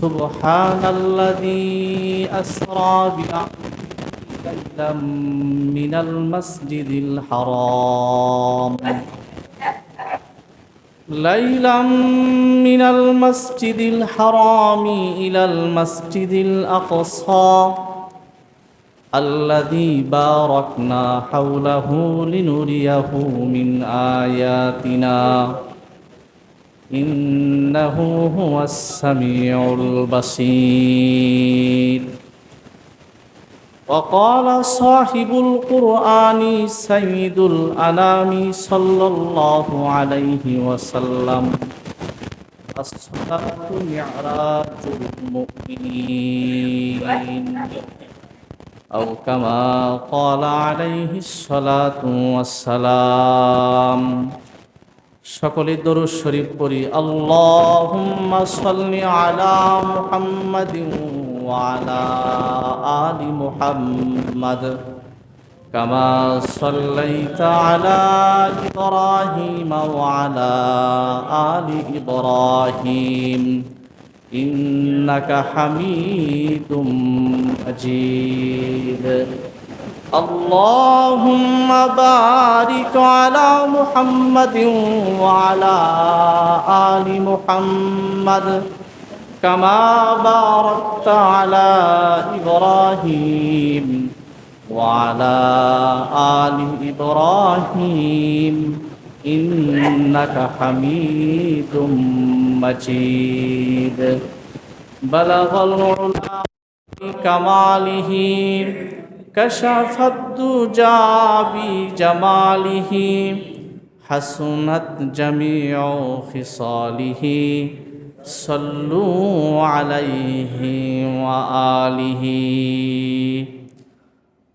سبحان الذي أسرى بعبده ليلا من المسجد الحرام إلى المسجد الأقصى الذي باركنا حوله لنريه من آياتنا إنه هو السميع البصير. وقال صاحب القرآن سيد الأنام صلى الله عليه وسلم: الصلاة معراج المؤمنين، أو كما قال عليه الصلاة والسلام। সকলে দরুদ শরীফ পড়ি। আল্লাহুম্মা সাল্লি আলা মুহাম্মাদিন ওয়া আলা আলি মুহাম্মাদ কামা সাল্লাইতা আলা ইব্রাহিম ওয়া আলা আলি ইব্রাহিম ইন্নাকা হামিদুম মাজিদ। اللهم بارك على محمد وعلى آل محمد كما باركت على إبراهيم وعلى آل إبراهيم إنك حميد مجيد. بلغ العلا بكماله كشف الدجى بجماله حسنت جميع خصاله صلوا عليه وآله।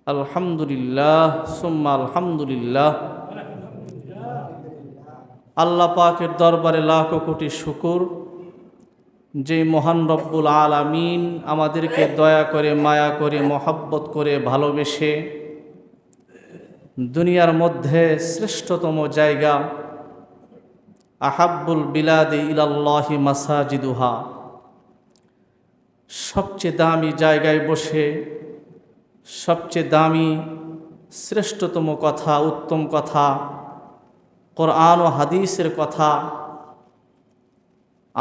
الحمد لله ثم الحمد لله। আল্লাহ পাকের দরবারে লাখো কোটি শুকর, যে মহান রব্বুল আলামিন আমাদেরকে দয়া করে, মায়া করে, মহব্বত করে, ভালোবেসে দুনিয়ার মধ্যে শ্রেষ্ঠতম জায়গা আহাব্বুল বিলাদি ইলাল্লাহি মাসাজিদুহা, সবচেয়ে দামি জায়গায় বসে সবচেয়ে দামি শ্রেষ্ঠতম কথা, উত্তম কথা, কোরআন ও হাদিসের কথা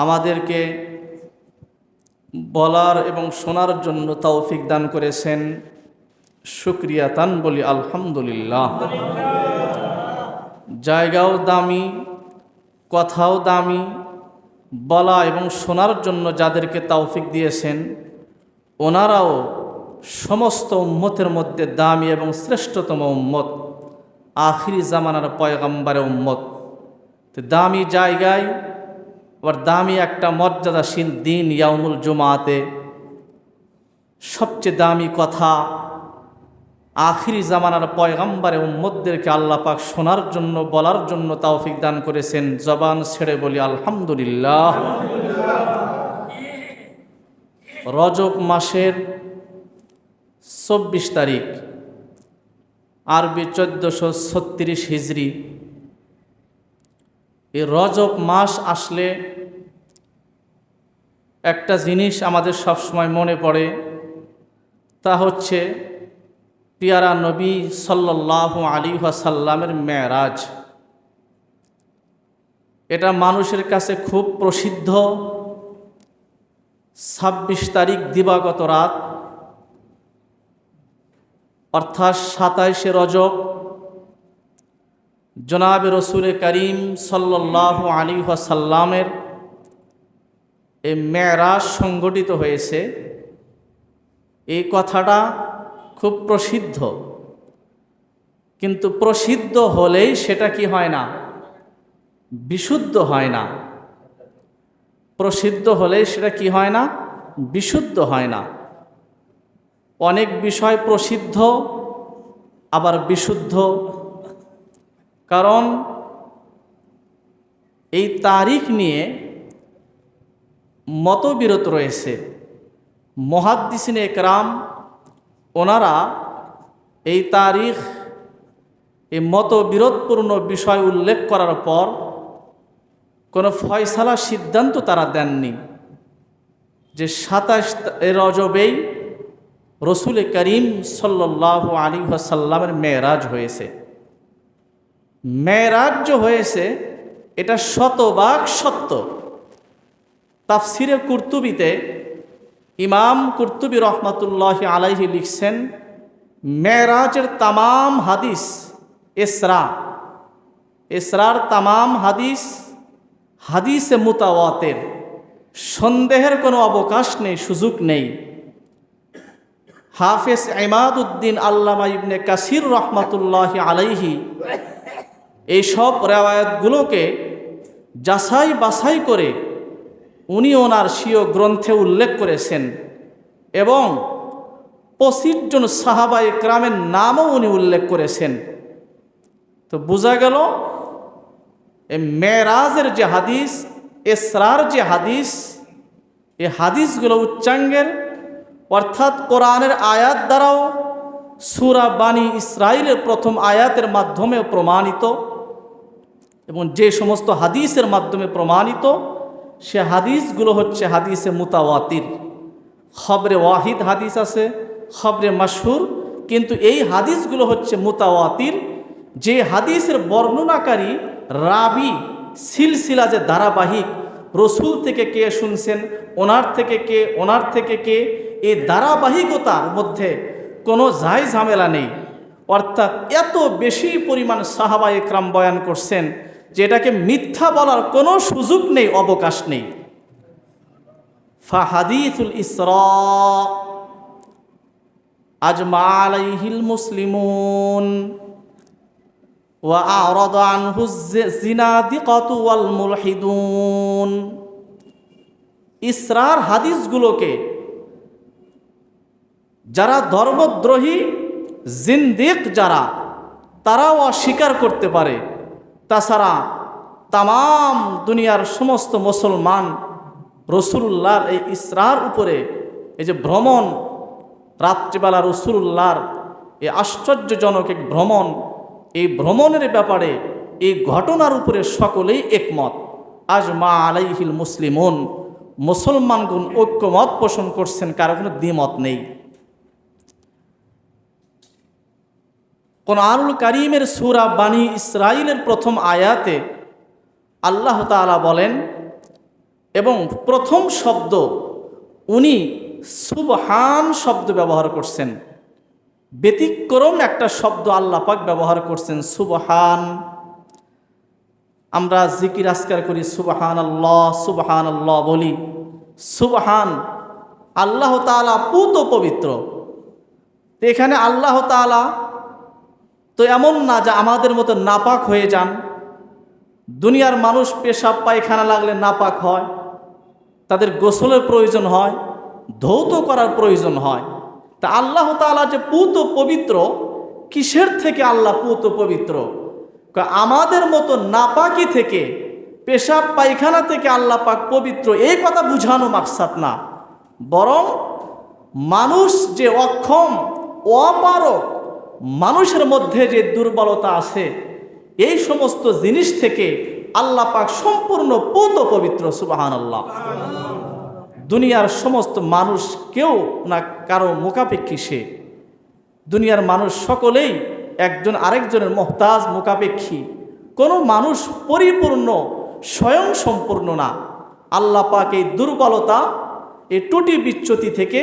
আমাদেরকে বলার এবং শোনার জন্য তৌফিক দান করেছেন। শুকরিয়া তান বলি আলহামদুলিল্লাহ। জায়গাও দামি, কথাও দামি, বলা এবং শোনার জন্য যাদেরকে তৌফিক দিয়েছেন ওনারাও সমস্ত উম্মতের মধ্যে দামি এবং শ্রেষ্ঠতম উম্মত, আখিরি জামানার পয়গম্বরের উম্মত। তো দামি জায়গায় আবার দামি একটা মর্যাদাশীল দিন ইয়াউমুল জুমাতে সবচেয়ে দামি কথা আখিরি জামানার পয়গম্বরের উম্মতদেরকে আল্লাহ পাক শোনার জন্য, বলার জন্য তৌফিক দান করেছেন। জবান ছেড়ে বলি আলহামদুলিল্লাহ। রজব মাসের 24 তারিখ, আরবি 1436 হিজরি। এই রজব মাস আসলে একটা জিনিস আমাদের সবসময় মনে পড়ে, তা হচ্ছে পিয়ারা নবী সাল্লাল্লাহু আলাইহি ওয়াসাল্লামের মেরাজ। এটা মানুষের কাছে খুব প্রসিদ্ধ। 26 তারিখ দিবাগত রাত, অর্থাৎ 27শে রজব, জনাবে রসুল করিম সাল্লাল্লাহু আলাইহি ওয়াসাল্লামের এই মেরাজ সংগঠিত হয়েছে। এই কথাটা খুব প্রসিদ্ধ, কিন্তু প্রসিদ্ধ হলেই সেটা কি হয় না? বিশুদ্ধ হয় না। প্রসিদ্ধ হলেই সেটা কি হয় না? বিশুদ্ধ হয় না। অনেক বিষয় প্রসিদ্ধ আবার বিশুদ্ধ, কারণ এই তারিখ নিয়ে মতবিরোধ রয়েছে। মুহাদ্দিসিনে একরাম ওনারা এই তারিখ, এই মতবিরোধপূর্ণ বিষয় উল্লেখ করার পর কোনো ফয়সালা সিদ্ধান্ত তারা দেননি। যে ২৭ রজবেই রসুল করিম সাল্লাল্লাহু আলাইহি ওয়াসাল্লামের মেরাজ হয়েছে। মেরাজ যে হয়েছে এটা শতভাগ সত্য। তাফসিরে কুরতুবিতে ইমাম কুরতুবী রহমাতুল্লাহি আলাইহি লিখছেন, মেরাজের তামাম হাদিস, ইসরার তামাম হাদিস হাদিসে মুতাওয়াতির, সন্দেহের কোনো অবকাশ নেই, সুযোগ নেই। হাফেজ ইমাদউদ্দিন আল্লামা ইবনে কাসির রহমাতুল্লাহি আলাইহি এইসব রেওয়ায়াতগুলোকে যাচাই বাছাই করে উনি ওনার স্বীয় গ্রন্থে উল্লেখ করেছেন এবং 25 জন সাহাবায়ে কেরামের নামও উনি উল্লেখ করেছেন। তো বোঝা গেল এই মেরাজের যে হাদিস, ইসরার যে হাদিস, এই হাদিসগুলো উচ্চাঙ্গের, অর্থাৎ কোরআনের আয়াত দ্বারাও, সূরা বানী ইসরাইলের প্রথম আয়াতের মাধ্যমে প্রমাণিত এবং যে সমস্ত হাদিসের মাধ্যমে প্রমাণিত সে হাদিসগুলো হচ্ছে হাদিসে মুতাওয়াতির। খবরে ওয়াহিদ হাদিস আছে, খবরে মাশহুর, কিন্তু এই হাদিসগুলো হচ্ছে মুতাওয়াতির। যে হাদিসের বর্ণনাকারী রাবি সিলসিলা যে ধারাবাহিক, রসুল থেকে কে শুনছেন, ওনার থেকে কে, ওনার থেকে কে, এই ধারাবাহিকতার মধ্যে কোনো ঝাই ঝামেলা নেই। অর্থাৎ এত বেশি পরিমাণ সাহাবায়ে কেরাম বয়ান করছেন যে এটাকে মিথ্যা বলার কোনো সুযোগ নেই, অবকাশ নেই। ফাহাদিসুল ইসরা আজমা আলাইহিল মুসলিমুন ওয়া আরাদা আনহু জিনাদিকাতু ওয়াল মুলহিদুন। ইসরার হাদিসগুলোকে যারা ধর্মদ্রোহী, জিন্দিক যারা, তারাও অস্বীকার করতে পারে। তাছাড়া তামাম দুনিয়ার সমস্ত মুসলমান রসুলুল্লাহর এই ইসরার উপরে, এই যে ভ্রমণ, রাত্রিবেলা রসুলুল্লাহর এই আশ্চর্যজনক এক ভ্রমণ, এই ভ্রমণের ব্যাপারে, এই ঘটনার উপরে সকলেই একমত। আজমা আলাইহিল মুসলিমুন, মুসলমানগণ ঐক্যমত পোষণ করছেন, কারো কোনো দ্বিমত নেই। কোরআনুল কারীমের সূরা বানী ইসরাইলের প্রথম আয়াতে আল্লাহ তাআলা বলেন, এবং প্রথম শব্দ উনি সুবহান শব্দ ব্যবহার করছেন। ব্যতিক্রম একটা শব্দ আল্লাহ পাক ব্যবহার করছেন, সুবহান। আমরা জিকির আজকার করি সুবহানাল্লাহ, সুবহানাল্লাহ বলি। সুবহান, আল্লাহ তাআলা পুত পবিত্র। এখানে আল্লাহ তাআলা তো এমন না যে আমাদের মতো নাপাক হয়ে যান। দুনিয়ার মানুষ পেশাব পায়খানা লাগলে নাপাক হয়, তাদের গোসলের প্রয়োজন হয়, ধৌত করার প্রয়োজন হয়। তা আল্লাহ তাআলা যে পুত পবিত্র, কিসের থেকে আল্লাহ পুত পবিত্র? আমাদের মতো নাপাকি থেকে, পেশাব পায়খানা থেকে আল্লাহ পাক পবিত্র, এই কথা বুঝানো মাকসাদ না। বরং মানুষ যে অক্ষম, অপারক, মানুষের মধ্যে যে দুর্বলতা আছে, এই সমস্ত জিনিস থেকে আল্লাহ পাক সম্পূর্ণ পুত পবিত্র। সুবহানাল্লাহ। দুনিয়ার সমস্ত মানুষ কেউ না কারো মুখাপেক্ষী সে। দুনিয়ার মানুষ সকলেই একজন আরেকজনের মুহতাজ, মুখাপেক্ষী। কোনো মানুষ পরিপূর্ণ স্বয়ং সম্পূর্ণ না। আল্লাহ পাক এই দুর্বলতা, এই ত্রুটি বিচ্যুতি থেকে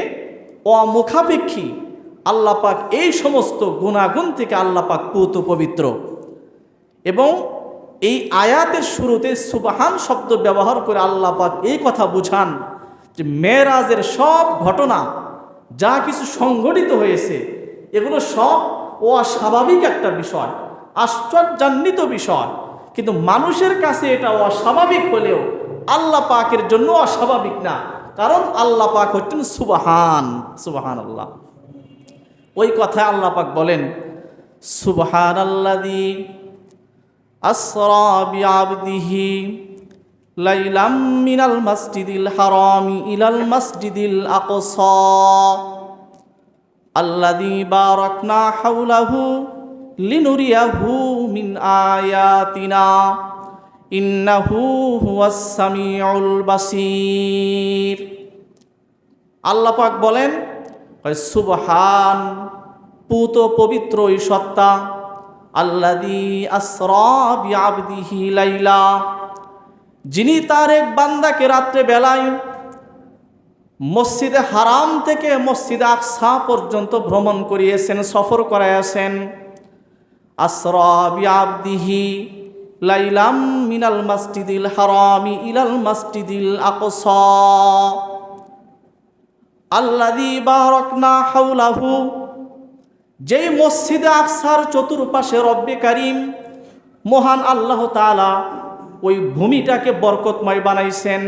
অমুখাপেক্ষী। আল্লাহ পাক এই সমস্ত গুণাগুণ থেকে আল্লাহ পাক পুত পবিত্র। এবং এই আয়াতের শুরুতে সুবহান শব্দ ব্যবহার করে আল্লাহ পাক এই কথা বুঝান যে মেরাজের সব ঘটনা যা কিছু সংঘটিত হয়েছে, এগুলো সব অস্বাভাবিক একটা বিষয়, আশ্চর্যান্বিত বিষয়। কিন্তু মানুষের কাছে এটা অস্বাভাবিক হলেও আল্লাহ পাকের জন্য অস্বাভাবিক না, কারণ আল্লাহ পাক হচ্ছেন সুবহান। সুবহানাল্লাহ। ওই কথায় আল্লাহ পাক বলেন, সুবহানাল্লাযী আসরা বিআবদিহি লাইলাম মিনাল মাসজিদিল হারামি ইলাল মাসজিদিল আকসা আল্লাযী বারাকনা হাওলাহু লিনুরিয়াহু মিন আয়াতিনা ইন্নাহু হুয়াস সামিউল বাসীর। আল্লাহ পাক বলেন, সুবহান, পুত পবিত্র ওই সত্তা, আল্লাযী আসরা বিআবদিহি লাইলা, যিনি তার এক বান্দাকে রাত্রে বেলায় মসজিদে হারাম থেকে মসজিদে আকসা পর্যন্ত ভ্রমণ করিয়েছেন, সফর করাইয়াছেন। আসরা বিআবদিহি লাইলাম মিনাল মসজিদিল হারামি ইলাল মসজিদিল আকসা আল্লাযী বারাকনা হাওলাহু, যেই মসজিদে আকসার চতুর্পাশে রব্বে কারীম মহান আল্লাহ তাআলা ওই ভূমিটাকে বরকতময় বানাইছেন।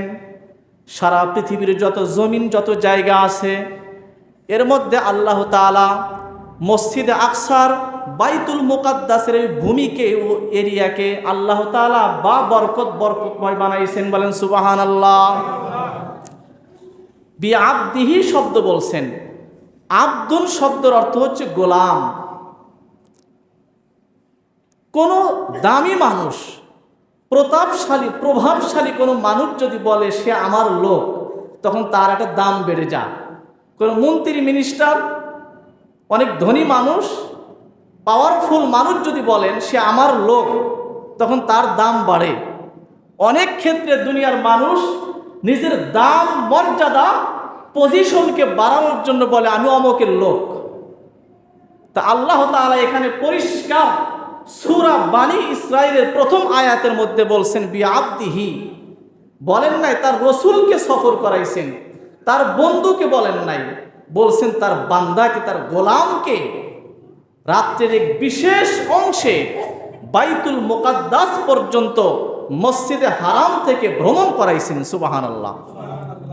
সারা পৃথিবীর যত জমিন, যত জায়গা আছে, এর মধ্যে আল্লাহ তাআলা মসজিদে আকসার বাইতুল মুকাদ্দাসের এই ভূমিকে, এরিয়াকে আল্লাহ তাআলা বরকতময় বানাইছেন। বলেন সুবহানাল্লাহ। বিআবদিহি শব্দ বলছেন। আব্দুন শব্দের অর্থ হচ্ছে গোলাম। কোন দামি মানুষ, প্রভাবশালী কোনো মানুষ যদি বলে সে আমার লোক, তখন তার একটা দাম বেড়ে যায়। কোনো মন্ত্রী, মিনিস্টার, অনেক ধনী মানুষ, পাওয়ারফুল মানুষ যদি বলেন সে আমার লোক, তখন তার দাম বাড়ে। অনেক ক্ষেত্রে দুনিয়ার মানুষ নিজের দাম, মর্যাদা, পজিশনকে বাড়ানোর জন্য বলে আমি অমকের লোক। তা আল্লাহ তাআলা এখানে পরিষ্কার সূরা বানী ইসরাঈলের প্রথম আয়াতের মধ্যে বলছেন বিআবদিহি, বলেন নাই তার রসুলকে সফর করাইছেন, তার বন্ধুকে বলেন নাই, বলছেন তার বান্দাকে, তার গোলামকে রাত্রের এক বিশেষ অংশে বাইতুল মুকাদ্দাস পর্যন্ত মসজিদে হারাম থেকে ভ্রমণ করাইছেন। সুবহানাল্লাহ।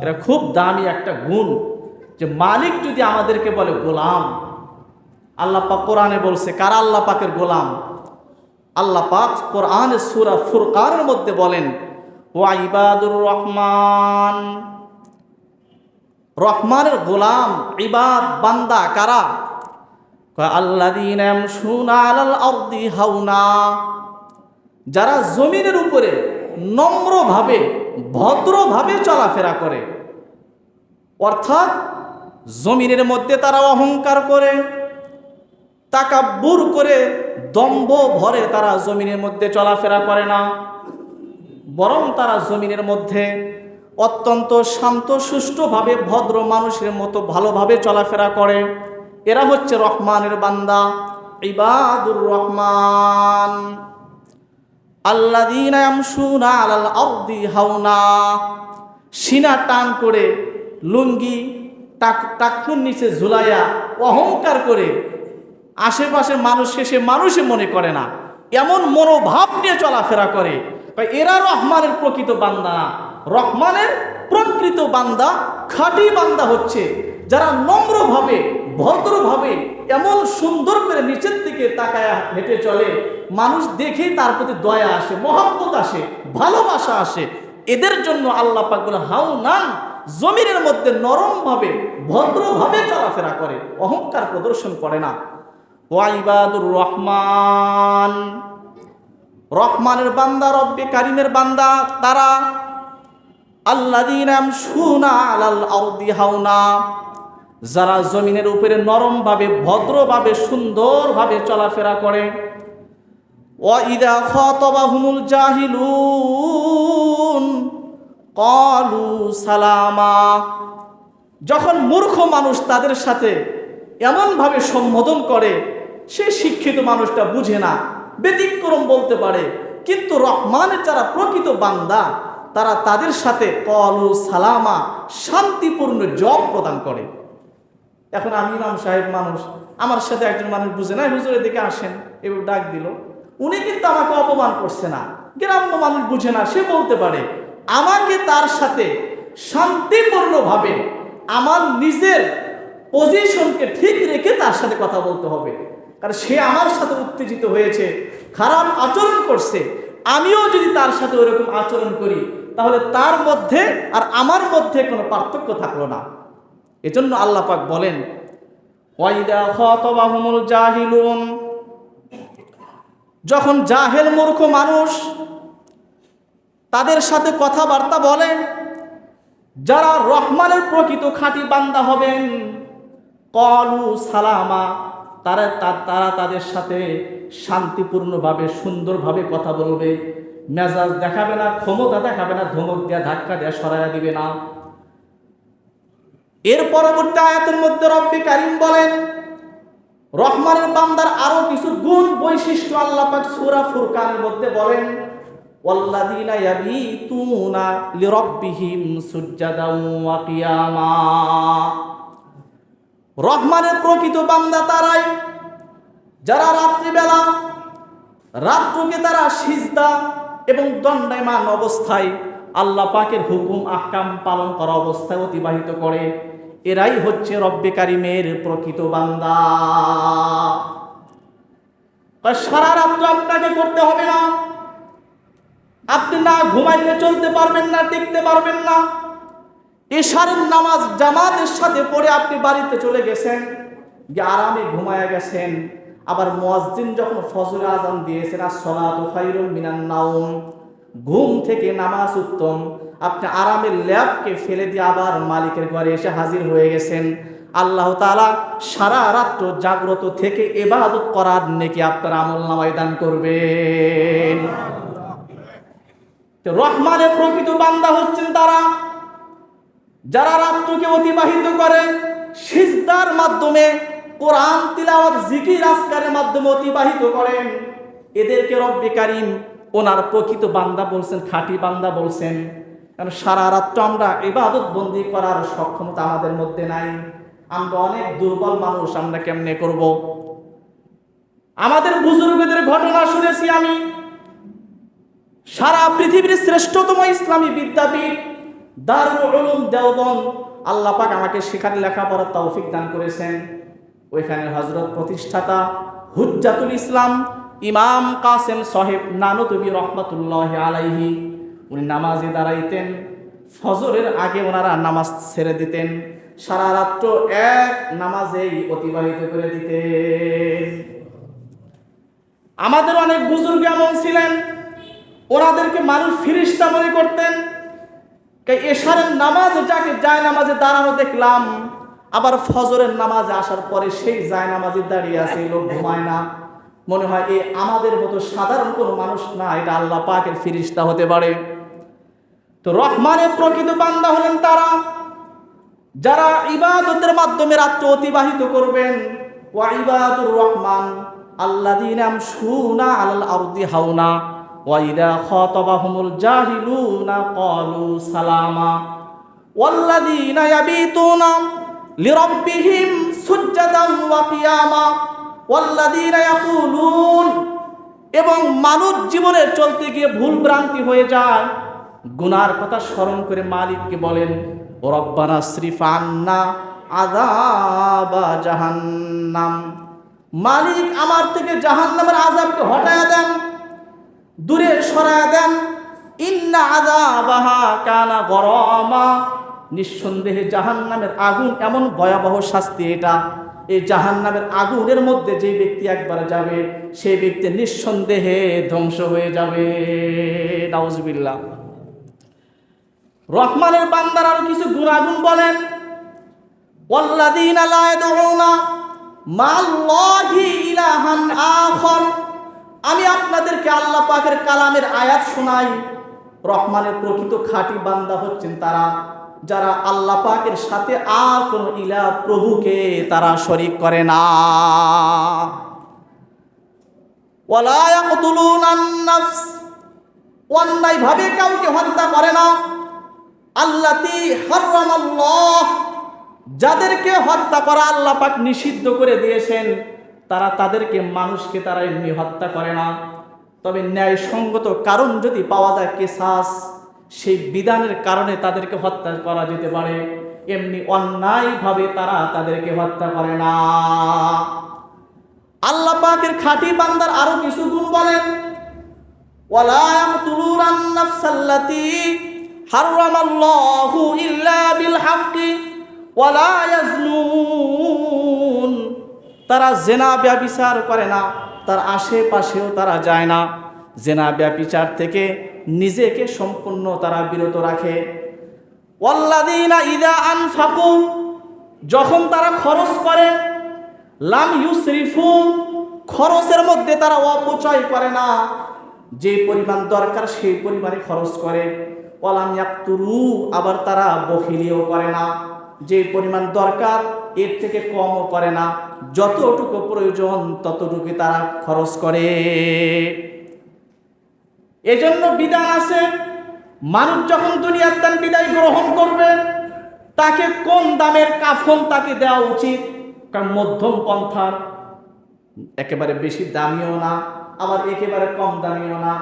এটা খুব দামি একটা গুণ, যে মালিক যদি আমাদেরকে বলে গোলাম। আল্লাহ পাক কোরআনে বলছে, কারা আল্লাহ পাকের গোলাম? আল্লাহ পাক কোরআনে সূরা ফুরকানের মধ্যে বলেন, ওয়া ইবাদুর রহমান, রহমানের গোলাম, ইবাদ, বান্দা কারা? আল্লাযীনা ইয়ামশুনা আলাল আরদি হাওনা, যারা জমিনের উপরে নম্রভাবে, ভদ্রভাবে চলাফেরা করে। অর্থাৎ জমিনের মধ্যে তারা অহংকার করে, তাকাব্বুর করে, দম্ভ ভরে তারা জমিনের মধ্যে চলাফেরা করে না, বরং তারা জমিনের মধ্যে অত্যন্ত শান্ত সুষ্ঠুভাবে ভদ্র মানুষের মতো ভালোভাবে চলাফেরা করে। এরা হচ্ছে রহমানের বান্দা, ইবাদুর রহমান। আল্লাযীনা ইয়ামশুনা আলাল আরদি হাওনা, সিনা টান করে, লুঙ্গি টাকনুর নিচে ঝুলাইয়া অহংকার করে আশেপাশের মানুষকে সে মানুষই মনে করে না, এমন মনোভাব নিয়ে চলাফেরা করে। এরা রহমানের প্রকৃত বান্দা না। রহমানের প্রকৃত বান্দা, খাঁটি বান্দা হচ্ছে যারা নম্রভাবে, ভদ্রভাবে, এমন সুন্দর করে নিচের দিকে তাকায়া হেঁটে চলে, মানুষ দেখেই তার প্রতি দয়া আসে, মহব্বত আসে, ভালোবাসা আসে। এদের জন্য আল্লাহ পাক বলে হাওনান, জমিনের মধ্যে নরমভাবে, ভদ্রভাবে চলাফেরা করে, অহংকার প্রদর্শন করে না। ওয়া ইবাদুর রহমান, রহমানের বান্দা, রব্বে কারিমের বান্দা তারা আল্লাযীনা ইয়ামশুনা আলাল আরদি হাওনা, যারা জমিনের উপরে নরমভাবে, ভদ্রভাবে, সুন্দরভাবে চলাফেরা করে। ওয়া ইযা খাতাবাহুমুল জাহিলুন ক্বালু সালামা, যখন মূর্খ মানুষ তাদের সাথে এমনভাবে সম্বোধন করে, সে শিক্ষিত মানুষটা বুঝে না, ব্যতিক্রম বলতে পারে, কিন্তু রহমানের যারা প্রকৃত বান্দা তারা তাদের সাথে ক্বালু সালামা, শান্তিপূর্ণ জবাব প্রদান করে। এখন আমি ইমাম সাহেব মানুষ, আমার সাথে একজন মানুষ বুঝে না, হুজুরের দিকে আসেন, এবার ডাক দিল, উনি কিন্তু আমাকে অপমান করছে না, গ্রাম্য মানুষ বুঝে না, সে বলতে পারে আমাকে তার সাথে শান্তিপূর্ণভাবে আমার নিজের পজিশনকে ঠিক রেখে তার সাথে কথা বলতে হবে। কারণ সে আমার সাথে উত্তেজিত হয়েছে, খারাপ আচরণ করছে, আমিও যদি তার সাথে ওরকম আচরণ করি তাহলে তার মধ্যে আর আমার মধ্যে কোনো পার্থক্য থাকলো না। এজন্য আল্লাহ পাক বলেন, ওয়াইদা খাতাবাহুমুল জাহিলুন, যখন জাহেল মূর্খ মানুষ তাদের সাথে কথাবার্তা বলে, যারা রহমানের প্রকৃত খাঁটি বান্দা হবেন, ক্বালু সালামা, তারা তাদের সাথে শান্তিপূর্ণভাবে সুন্দরভাবে কথা বলবে, মেজাজ দেখাবে না, ক্ষমতা দেখাবে না, ধমক দেয়া ধাক্কা দেয়া সরাইয়া দিবে না। এর পরবর্তী আয়াতের মধ্যে রব্বে কারীম বলেন রহমানের বান্দার আরো কিছু গুণ বৈশিষ্ট্য আল্লাহ পাক সূরা ফুরকানের মধ্যে বলেন, ওয়াল্লাযীনা ইয়াবিতুনা লিরাব্বিহিম সুজদান ওয়া কিয়ামা। রহমানের প্রকৃত বান্দা তারাই যারা রাত্রিবেলা রাত্রকে তারা সিজদা এবং দণ্ডায়মান অবস্থায় আল্লাহ পাকের হুকুম আহকাম পালন করা অবস্থায় অতিবাহিত করে। এরাই হচ্ছে রব্বে কারিমের প্রকৃত বান্দা। সারা রাত্র আপনাকে করতে হবে না, আপনি না ঘুমাইলে চলতে পারবেন না, টিকতে পারবেন না। এশারের নামাজ জামাতের সাথে পড়ে আপনি বাড়িতে চলে গেছেন, গিয়ে আরামে ঘুমায়া গেছেন। আবার মুয়াজ্জিন যখন ফজরের আযান দিয়েছেন, as-সালাতু খায়রুম মিনান নাওম, ঘুম থেকে নামাজ উত্তম, আপনি আরামের ল্যাপকে ফেলে দিয়ে আবার মালিকের ঘরে এসে হাজির হয়ে গেছেন। আল্লাহ তাআলা সারা রাত্র জাগ্রত থেকে ইবাদত করার নেকি আপনার আমলনামায় দান করবেন। তো রহমানের প্রকৃত বান্দা হচ্ছেন তারা যারা রাত্রকে অতিবাহিত করে সিজদার মাধ্যমে, কোরআন তিলাওয়াত জিকির আজকারের মাধ্যমে অতিবাহিত করেন। এদেরকে রব্বে কারীম ওনার প্রকৃত বান্দা বলছেন, খাঁটি বান্দা বলছেন। কারণ সারা রাত্র আমরা ইবাদত বন্দি করার সক্ষমতা আমাদের মধ্যে নাই। আমরা অনেক দুর্বল মানুষ, আমরা কেমনে করব? আমাদের বুজুর্গদের ঘটনা শুনেছি আমি। সারা পৃথিবীর শ্রেষ্ঠতম ইসলামী বিদ্যাপীঠ দারুল উলুম দেওবন্দ, আল্লাহ পাক আমাকে সেখানে লেখাপড়ার তৌফিক দান করেছেন। ওইখানে হযরত প্রতিষ্ঠাতা হুজ্জাতুল ইসলাম ইমাম কাসেম সাহেব নানুতুবি রহমাতুল্লাহি আলাইহি, উনি নামাজে দাঁড়াইতেন। ফজরের আগে ওনারা নামাজ ছেড়ে দিতেন, সারা রাত্র এক নামাজেই অতিবাহিত করে দিতেন। আমাদের অনেক বুজুর্গ এমন ছিলেন, ওনাদেরকে মানুষ ফিরিস্তা মনে করতেন। এশারের নামাজে যাকে যায় নামাজে দাঁড়ানো দেখলাম, আবার ফজরের নামাজে আসার পরে সেই যায় নামাজে দাঁড়িয়ে আছে, লোক ঘুমায় না। মনে হয় এ আমাদের মতো সাধারণ কোনো মানুষ না, এটা আল্লাহ পাকের ফিরিস্তা হতে পারে। তো রহমানের প্রকৃত বান্দা হলেন তারা যারা ইবাদতের মাধ্যমে রাত্র অতিবাহিত করবেন। ওয়া ইবাদুর রহমান আল্লাযীনা ইয়ামশুনা আলাল আরদি হাওনা ওয়া ইযা খাতাবাহুমুল জাহিলুনা ক্বালু সালামা ওয়াল্লাযীনা ইয়াবিতুনা লিরাব্বিহিম সুজদান ওয়া কিয়ামা ওয়াল্লাযীনা ইয়াকুলুন। এবং মানব জীবনের চলতে গিয়ে ভুল ভ্রান্তি হয়ে যায়, গুনার কথা স্মরণ করে মালিককে বলেন, রব্বানা সরিফ আন্না আযাবা জাহান্নাম, মালিক আমার থেকে জাহান্নামের আযাবকে হটায়া দেন, দূরে সরায়া দেন। ইন্না আযাবাহা কানা গরামা, নিঃসন্দেহে জাহান্নামের আগুন এমন ভয়াবহ শাস্তি এটা। এই জাহান্নামের আগুনের মধ্যে যে ব্যক্তি একবার যাবে, সেই ব্যক্তি নিঃসন্দেহে ধ্বংস হয়ে যাবে। নাউজুবিল্লাহ। রহমানের বান্দার আরো কিছু গুণাগুণ বলেন, ওয়াল্লাযীনা লা ইয়াদউনা মা'আল্লাহি ইলাহান আখার। আমি আপনাদেরকে আল্লাহ পাকের কালামের আয়াত শোনাই। রহমানের প্রকৃত খাঁটি বান্দা হচ্ছেন তারা যারা আল্লাহ পাকের সাথে আর কোন ইলাহ প্রভুকে তারা শরীক করে না। ওয়ালা ইয়াকতুলুনান নাফস, অন্যায় ভাবে কাউকে হত্যা করে না। আল্লাতী হারামাল্লাহ, যাদেরকে হত্যা করা আল্লাহ পাক নিষিদ্ধ করে দিয়েছেন, তাদেরকে মানুষকে তারা এমনি হত্যা করে না। তবে ন্যায়সঙ্গত কারণ যদি পাওয়া যায়, কিসাস, সেই বিধানের কারণে তাদেরকে হত্যা করা যেতে পারে। এমনি অন্যায়ভাবে তারা তাদেরকে হত্যা করে না। আল্লাহ পাকের খাঁটি বান্দার আরো কিছু গুণ বলেন, ওয়ালা ইয়াকতুলুনান নাফসাল্লাতী হারামাল্লাহু ইল্লা বিল হাক্কি ওয়ালা ইয়াজনুন। তারা জেনা ব্যভিচার করে না, তার আশেপাশেও তারা যায় না। জেনা ব্যভিচার থেকে নিজেকে সম্পূর্ণ তারা বিরত রাখে। ওয়াল্লাযীনা ইযা আনফাকু, যখন তারা খরচ করে, লাম ইউসরিফু, খরচের মধ্যে তারা অপচয় করে না, যে পরিমাণ দরকার সেই পরিমাণে খরচ করে। ওয়ালাম ইয়াকতুরু, আবার তারা বখিলিও করে না, যে পরিমাণ দরকার এর থেকে কমও করে না, যতটুকু প্রয়োজন ততটুকু তারা খরচ করে। এজন্য বিধান আছে, মানুষ যখন দুনিয়ার দান বিদায় গ্রহণ করবে, তাকে কোন দামের কাফন তাকে দেওয়া উচিত? কারণ মধ্যম পন্থার, একেবারে বেশি দামিও না, আবার একেবারে কম দামিও না।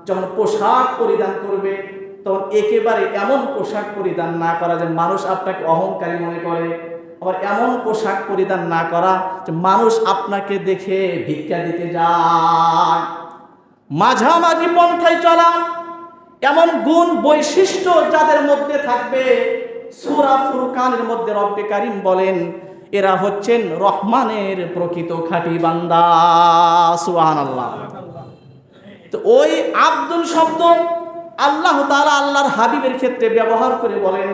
যখন পোশাক পরিধান করবে, তখন একেবারে এমন পোশাক পরিধান না করা যে মানুষ আপনাকে অহংকারী মনে করে, আবার এমন পোশাক পরিধান না করা যে মানুষ আপনাকে দেখে ভিক্ষা দিতে যায়। মাঝামাঝি পন্থায় চলা, এমন গুণ বৈশিষ্ট্য যাদের মধ্যে থাকবে, সূরা ফুরকানের মধ্যে রব্বে কারীম বলেন, এরা হচ্ছেন রহমানের প্রকৃত খাঁটি বান্দা। সুবহানাল্লাহ। তো ওই আব্দুল শব্দ আল্লাহ তাআলা আল্লাহর হাবিবের ক্ষেত্রে ব্যবহার করে বলেন,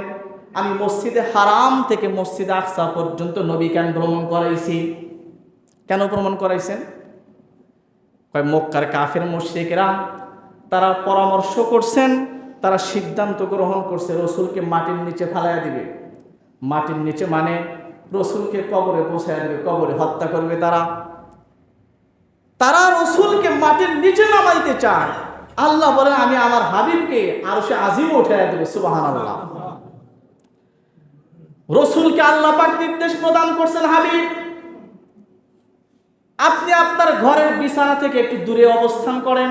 আমি মসজিদে হারাম থেকে মসজিদে আকসা পর্যন্ত নবীকে ভ্রমণ করাইছি। কেন ভ্রমণ করাইছেন? মক্কার কাফের মুশরিকরা তারা পরামর্শ করছেন, তারা সিদ্ধান্ত গ্রহণ করছে রসুলকে মাটির নিচে ফালাইয়া দিবে। মাটির নিচে মানে রসুলকে কবরে পৌঁছায় দিবে, কবরে হত্যা করবে। তারা রসুলকে মাটির নিচে নামাইতে চায়। আল্লাহ বলেন, আমি আমার হাবিবকে আরশে আজিমে উঠাইয়া দেব। সুবহানাল্লাহ। রসুলকে আল্লাহ পাক নির্দেশ প্রদান করছেন, হাবিব আপনি আপনার ঘরের বিছানা থেকে একটু দূরে অবস্থান করেন,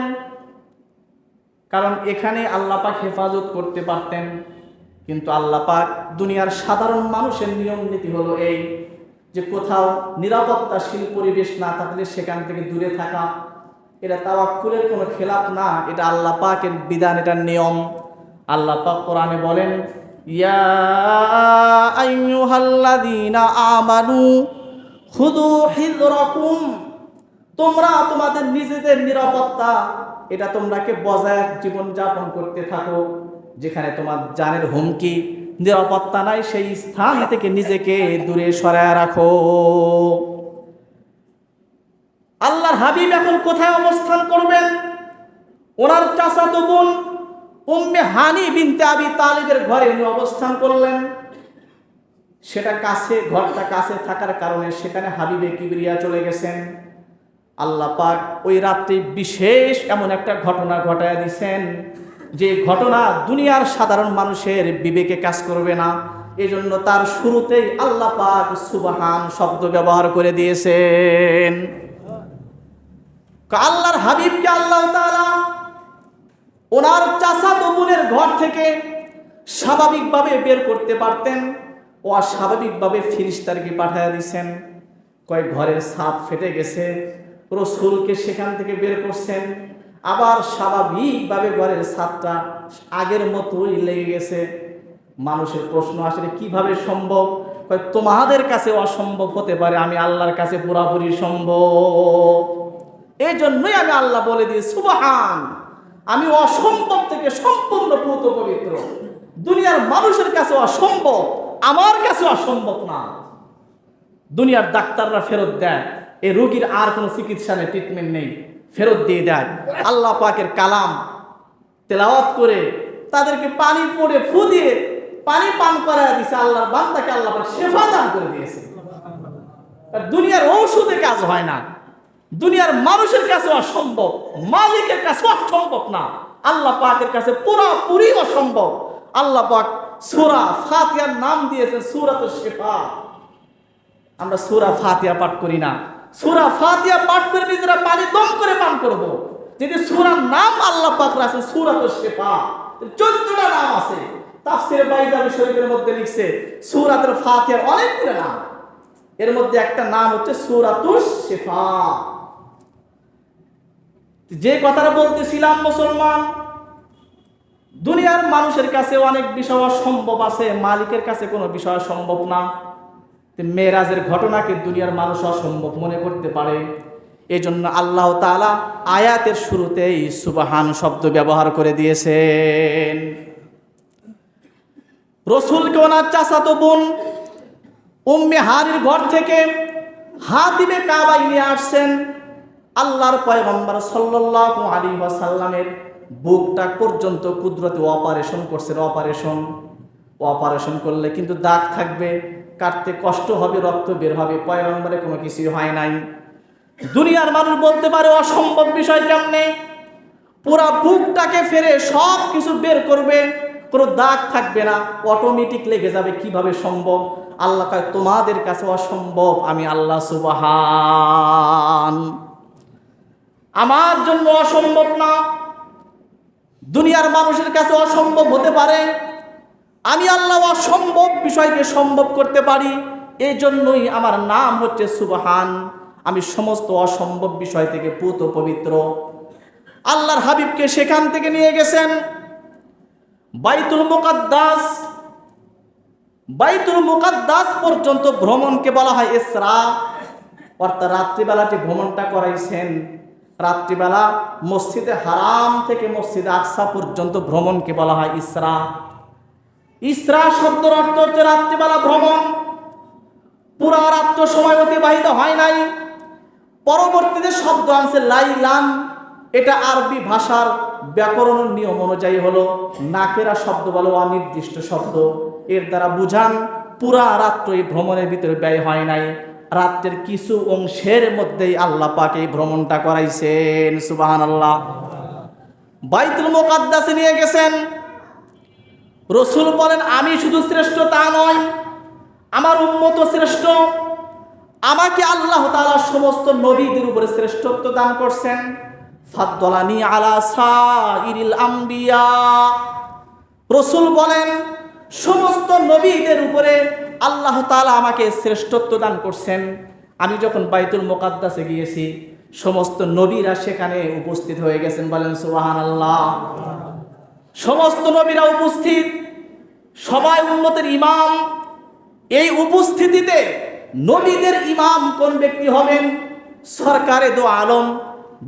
কারণ এখানে আল্লাহ পাক হেফাজত করতে পারতেন। কিন্তু আল্লাহ পাক দুনিয়ার সাধারণ মানুষের নিয়ম নীতি হলো এই যে কোথাও নিরাপত্তাশীল পরিবেশ না থাকলে সেখান থেকে দূরে থাকা। এটা তাওয়াক্কুলের কোনো খেলাফ না, এটা আল্লাহ পাকের বিধান, এটা নিয়ম। আল্লাহ পাক কোরআনে বলেন, ইয়া আইয়ুহাল্লাযীনা আমানু খুযু হিযরাকুম, তোমরা তোমাদের নিজেদের নিরাপত্তা এটা তোমরাকে বজায় জীবন যাপন করতে থাকো। যেখানে তোমার জানের হুমকি, নিরাপত্তা নাই, সেই স্থান থেকে নিজেকে দূরে সরায় রাখো। আল্লাহর হাবিব এখন কোথায় অবস্থান করবেন? ওনার চাচাতো বোন উম্মে হানি বিনতে আবি তালিবের ঘরে উনি অবস্থান করলেন। সেটা কাছে, ঘরটা কাছে থাকার কারণে সেখানে হাবিবে কিবরিয়া চলে গেছেন। আল্লাহ পাক ওই রাত্রে বিশেষ এমন একটা ঘটনা ঘটায় দিয়েছেন, যে ঘটনা দুনিয়ার সাধারণ মানুষের বিবেকে কাজ করবে না। এজন্য তার শুরুতেই আল্লাহ পাক সুবহান শব্দ ব্যবহার করে দিয়েছেন। আল্লাহর হাবিবকে আল্লাহ তাআলা ওনার চাচাতো বোনের ঘর থেকে স্বাভাবিকভাবে বের করতে পারতেন, অস্বাভাবিকভাবে ফেরেশতাকে পাঠিয়ে দিয়েছেন। কয় ঘরের ছাদ ফেটে গেছে, রসুলকে সেখান থেকে বের করছেন। আবার স্বাভাবিকভাবে ঘরের ছাদটা আগের মতোই লেগে গেছে। মানুষের প্রশ্ন আসলে কিভাবে সম্ভব? তোমাদের কাছে অসম্ভব হতে পারে, আমি আল্লাহর কাছে পুরাপুরি সম্ভব। এই জন্যই আমি আল্লাহ বলে দিই সুবহান, আমি অসম্ভব থেকে সম্পূর্ণ পুত পবিত্র। দুনিয়ার মানুষের কাছে অসম্ভব, আমার কাছে অসম্ভব না। দুনিয়ার ডাক্তাররা ফেরত দেয়, এই রোগীর আর কোনো চিকিৎসা নেই, ট্রিটমেন্ট নেই, ফেরত দিয়ে দেয়। আল্লাহ পাকের কালাম তেলাওয়াত করে তাদেরকে পানি পড়ে ফু দিয়ে পানি পান করায় দিয়েছে। আল্লাহর বান্দাকে আল্লাহ পাক শেফা দান করে দিয়েছে। দুনিয়ার ঔষধে কাজ হয় না, দুনিয়ার মানুষের কাছে অসম্ভব, মালিকের কাছে অসম্ভব না, আল্লাহ পাকের কাছে পুরোপুরি অসম্ভব। আল্লাহ পাক সূরা ফাতিহার নাম দিয়েছেন সূরাতুশ শিফা। আমরা সূরা ফাতিহা পাঠ করি না, সূরা ফাতিহা পাঠ করে নিজেরা পানি দম করে পান করব। যদি সূরার নাম আল্লাহ পাক রাখেন সূরাতুশ শিফা, 14টা নাম আছে। তাফসীরে বাইজাবি শরীফের মধ্যে লিখছে সূরাতুল ফাতিহার অনেকগুলো নাম, এর মধ্যে একটা নাম হচ্ছে সূরাতুশ শিফা। যে কথাটা বলতেছিলাম, মুসলমান দুনিয়ার মানুষের কাছে অনেক বিষয় অসম্ভব আছে, মালিকের কাছে কোনো বিষয় সম্ভব না। মেরাজের ঘটনাকে দুনিয়ার মানুষ অসম্ভব মনে করতে পারে। এই জন্য আল্লাহ তাআলা আয়াতের শুরুতেই সুবহান শব্দ ব্যবহার করে দিয়েছেন। রসুলকে ওনার চাচাতো বোন উম্মে হানির ঘর থেকে হাতিমে কাবায় নিয়ে আসছেন। আল্লাহর পয়গম্বর সাল্লাল্লাহু আলাইহি ওয়াসাল্লামের বুকটা পর্যন্ত কুদরতে অপারেশন করছেন। অপারেশন করলে কিন্তু দাগ থাকবে, কাটতে কষ্ট হবে, রক্ত বের হবে। পয়গম্বরে কোনো কিছুই হয় নাই। দুনিয়ার মানুষ বলতে পারে অসম্ভব বিষয় কেমনে, পুরা বুকটাকে ফেরে সব কিছু বের করবে, কোনো দাগ থাকবে না, অটোমেটিক লেগে যাবে, কিভাবে সম্ভব? আল্লাহ কয় তোমাদের কাছে অসম্ভব, আমি আল্লাহ সুবহান, আমার জন্য অসম্ভব না। দুনিয়ার মানুষের কাছে অসম্ভব হতে পারে, আমি আল্লাহ অসম্ভব বিষয়কে সম্ভব করতে পারি। এই জন্যই আমার নাম হচ্ছে সুবহান। আমি সমস্ত অসম্ভব বিষয় থেকে পুত পবিত্র। আল্লাহর হাবিবকে সেখান থেকে নিয়ে গেছেন বাইতুল মুকাদ্দাস পর্যন্ত ভ্রমণকে বলা হয় ইসরা, অর্থাৎ রাত্রিবেলা যে ভ্রমণটা করাইছেন, রাত্রিবেলা মসজিদে হারাম থেকে মসজিদে আকসা পর্যন্ত ভ্রমণকে বলা হয় ইসরা। ইসরা শব্দের অর্থ হচ্ছে রাত্রিবেলা ভ্রমণ। পুরা রাত্র সময় অতিবাহিত হয় নাই, পরবর্তীতে শব্দ আনছে লাইলান। এটা আরবি ভাষার ব্যাকরণের নিয়ম অনুযায়ী হলো নাকেরা শব্দ বলো অনির্দিষ্ট শব্দ। এর দ্বারা বুঝান পুরা রাত্র এই ভ্রমণের ভিতরে ব্যয় হয় নাই, রাত্রের কিছু অংশের মধ্যেই আল্লাহ পাক এই ভ্রমণটা করাইছেন। সুবহানাল্লাহ। বাইতুল মুকাদ্দাসে নিয়ে গেছেন। রসুল বলেন আমি শুধু শ্রেষ্ঠ তা নয়, আমার উম্মত শ্রেষ্ঠ। আমাকে আল্লাহ তাআলা সমস্ত নবীদের উপরে শ্রেষ্ঠত্ব দান করছেন। ফাদ্দালানি আলা সাইরিল আম্বিয়া। রসুল বলেন সমস্ত নবীদের উপরে আল্লাহ তাআলা আমাকে শ্রেষ্ঠত্ব দান করছেন। আমি যখন বাইতুল মুকাদ্দাসে গিয়েছি, সমস্ত নবীরা সেখানে উপস্থিত হয়ে গেছেন। বলেন সুবহানাল্লাহ। সমস্ত নবীরা উপস্থিত, সবাই উম্মতের ইমাম। এই উপস্থিতিতে নবীদের ইমাম কোন ব্যক্তি হবেন? সরকারে দো আলম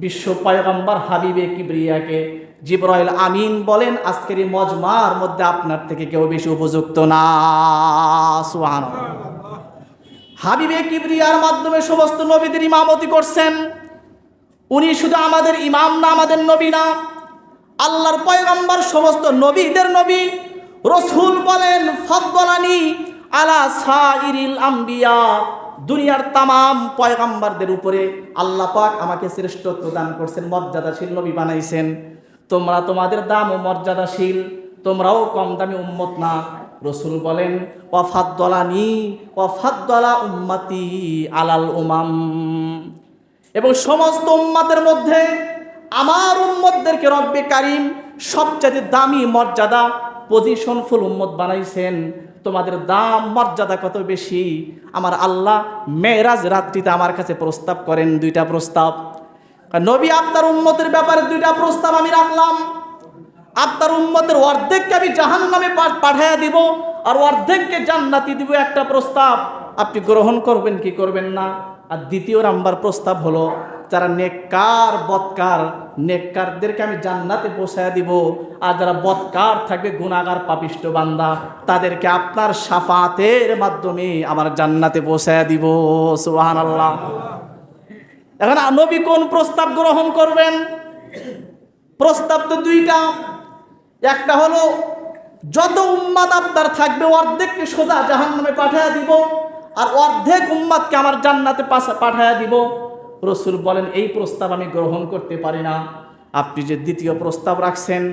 বিশ্ব পয়গম্বর হাবিবে কিবরিয়াকে জিবরাইল আমিন বলেন আজকের এই মজমার মধ্যে আপনার থেকে কেউ বেশি উপযুক্ত না। সুবহানাল্লাহ। হাবিবে কিবরিয়ার মাধ্যমে সমস্ত নবীদের ইমামতি করছেন। উনি শুধু আমাদের ইমাম না, আমাদের নবী না, আল্লাহর পয়গম্বর সমস্ত নবীদের নবী। রসুল বলেন ফাদ্দালানি আলা সাইরিল আম্বিয়া। দুনিয়ার তামাম পয়গম্বরদের উপরে আল্লাহ পাক আমাকে শ্রেষ্ঠত্ব দান করছেন, মর্যাদাশীল নবী বানাইছেন। তোমরা তোমাদের দাম ও মর্যাদাশীল, তোমরাও কম দামি উম্মত না। রসুল বলেন ওয়াফাদ্দালানি ওয়াফাদ্দালা উম্মতি আলাল উমাম। এবং সমস্ত উম্মতের মধ্যে আমার উম্মতদেরকে রব্বে কারিম সবচেয়ে দামি মর্যাদা পজিশনফুল উম্মত বানাইছেন। তোমাদের দাম মর্যাদা কত বেশি! আমার আল্লাহ মেরাজ রাত্রিতে আমার কাছে প্রস্তাব করেন, দুইটা প্রস্তাব। নবী আপনার উম্মতের ব্যাপারে দুইটা প্রস্তাব আমি রাখলাম। আপনার উম্মতের অর্ধেককে আমি জাহান্নামে পাঠাইয়া দিব, আর অর্ধেককে জান্নাতি দিব। একটা প্রস্তাব আপনি গ্রহণ করবেন কি করবেন না? আর দ্বিতীয় নাম্বার প্রস্তাব হলো যারা নেককার বদকার, নেককারদেরকে আমি জান্নাতে পৌঁছায়া দিব, আর যারা বদকার থাকবে গুনাহগার পাপিষ্ট বান্দা, তাদেরকে আপনার শাফাতের মাধ্যমে আমার জান্নাতে পৌঁছায়া দিব। সুবহানাল্লাহ। এখন নবী কোন প্রস্তাব গ্রহণ করবেন? প্রস্তাব তো দুইটা। একটা হলো যত উম্মাত আপনার থাকবে অর্ধেককে সোজা জাহান্নামে পাঠায়া দিব, আর অর্ধেক উম্মাতকে আমার জান্নাতে পাঠায়া দিব। রসুল বলেন এই প্রস্তাব আমি গ্রহণ করতে পারি না। আপনি যে দ্বিতীয় প্রস্তাব রাখছেন,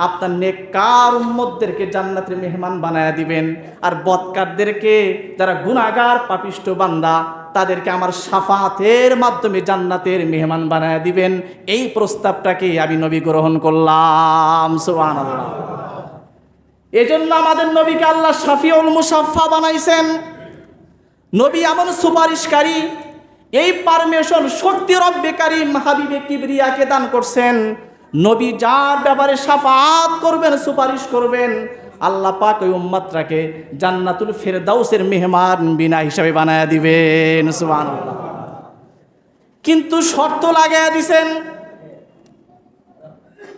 আপনার নেককার উম্মতদেরকে জান্নাতের মেহমান বানায়া দিবেন, আর বদকারদেরকে যারা গুনাহগার পাপিষ্ট বান্দা তাদেরকে আমার শাফাতের মাধ্যমে জান্নাতের মেহমান বানায়া দিবেন। এই প্রস্তাবটাকে আমি নবী গ্রহণ করলাম। সুবহানাল্লাহ। এজন্য আমাদের নবীকে আল্লাহ শাফিউল মুশাফফা বানাইছেন। নবী এমন সুপারিশকারী, এই পারমিশন শক্তি রব্বে কারিম হাবিবে কিবরিয়াকে দান করছেন। নবী যার ব্যাপারে শাফাত করবেন, সুপারিশ করবেন, আল্লাহ পাক ওই উম্মতটাকে জান্নাতুল ফেরদাউসের মেহমান বিনা হিসাবে বানায়া দিবেন। সুবহানাল্লাহ। কিন্তু শর্ত লাগাইয়া দিছেন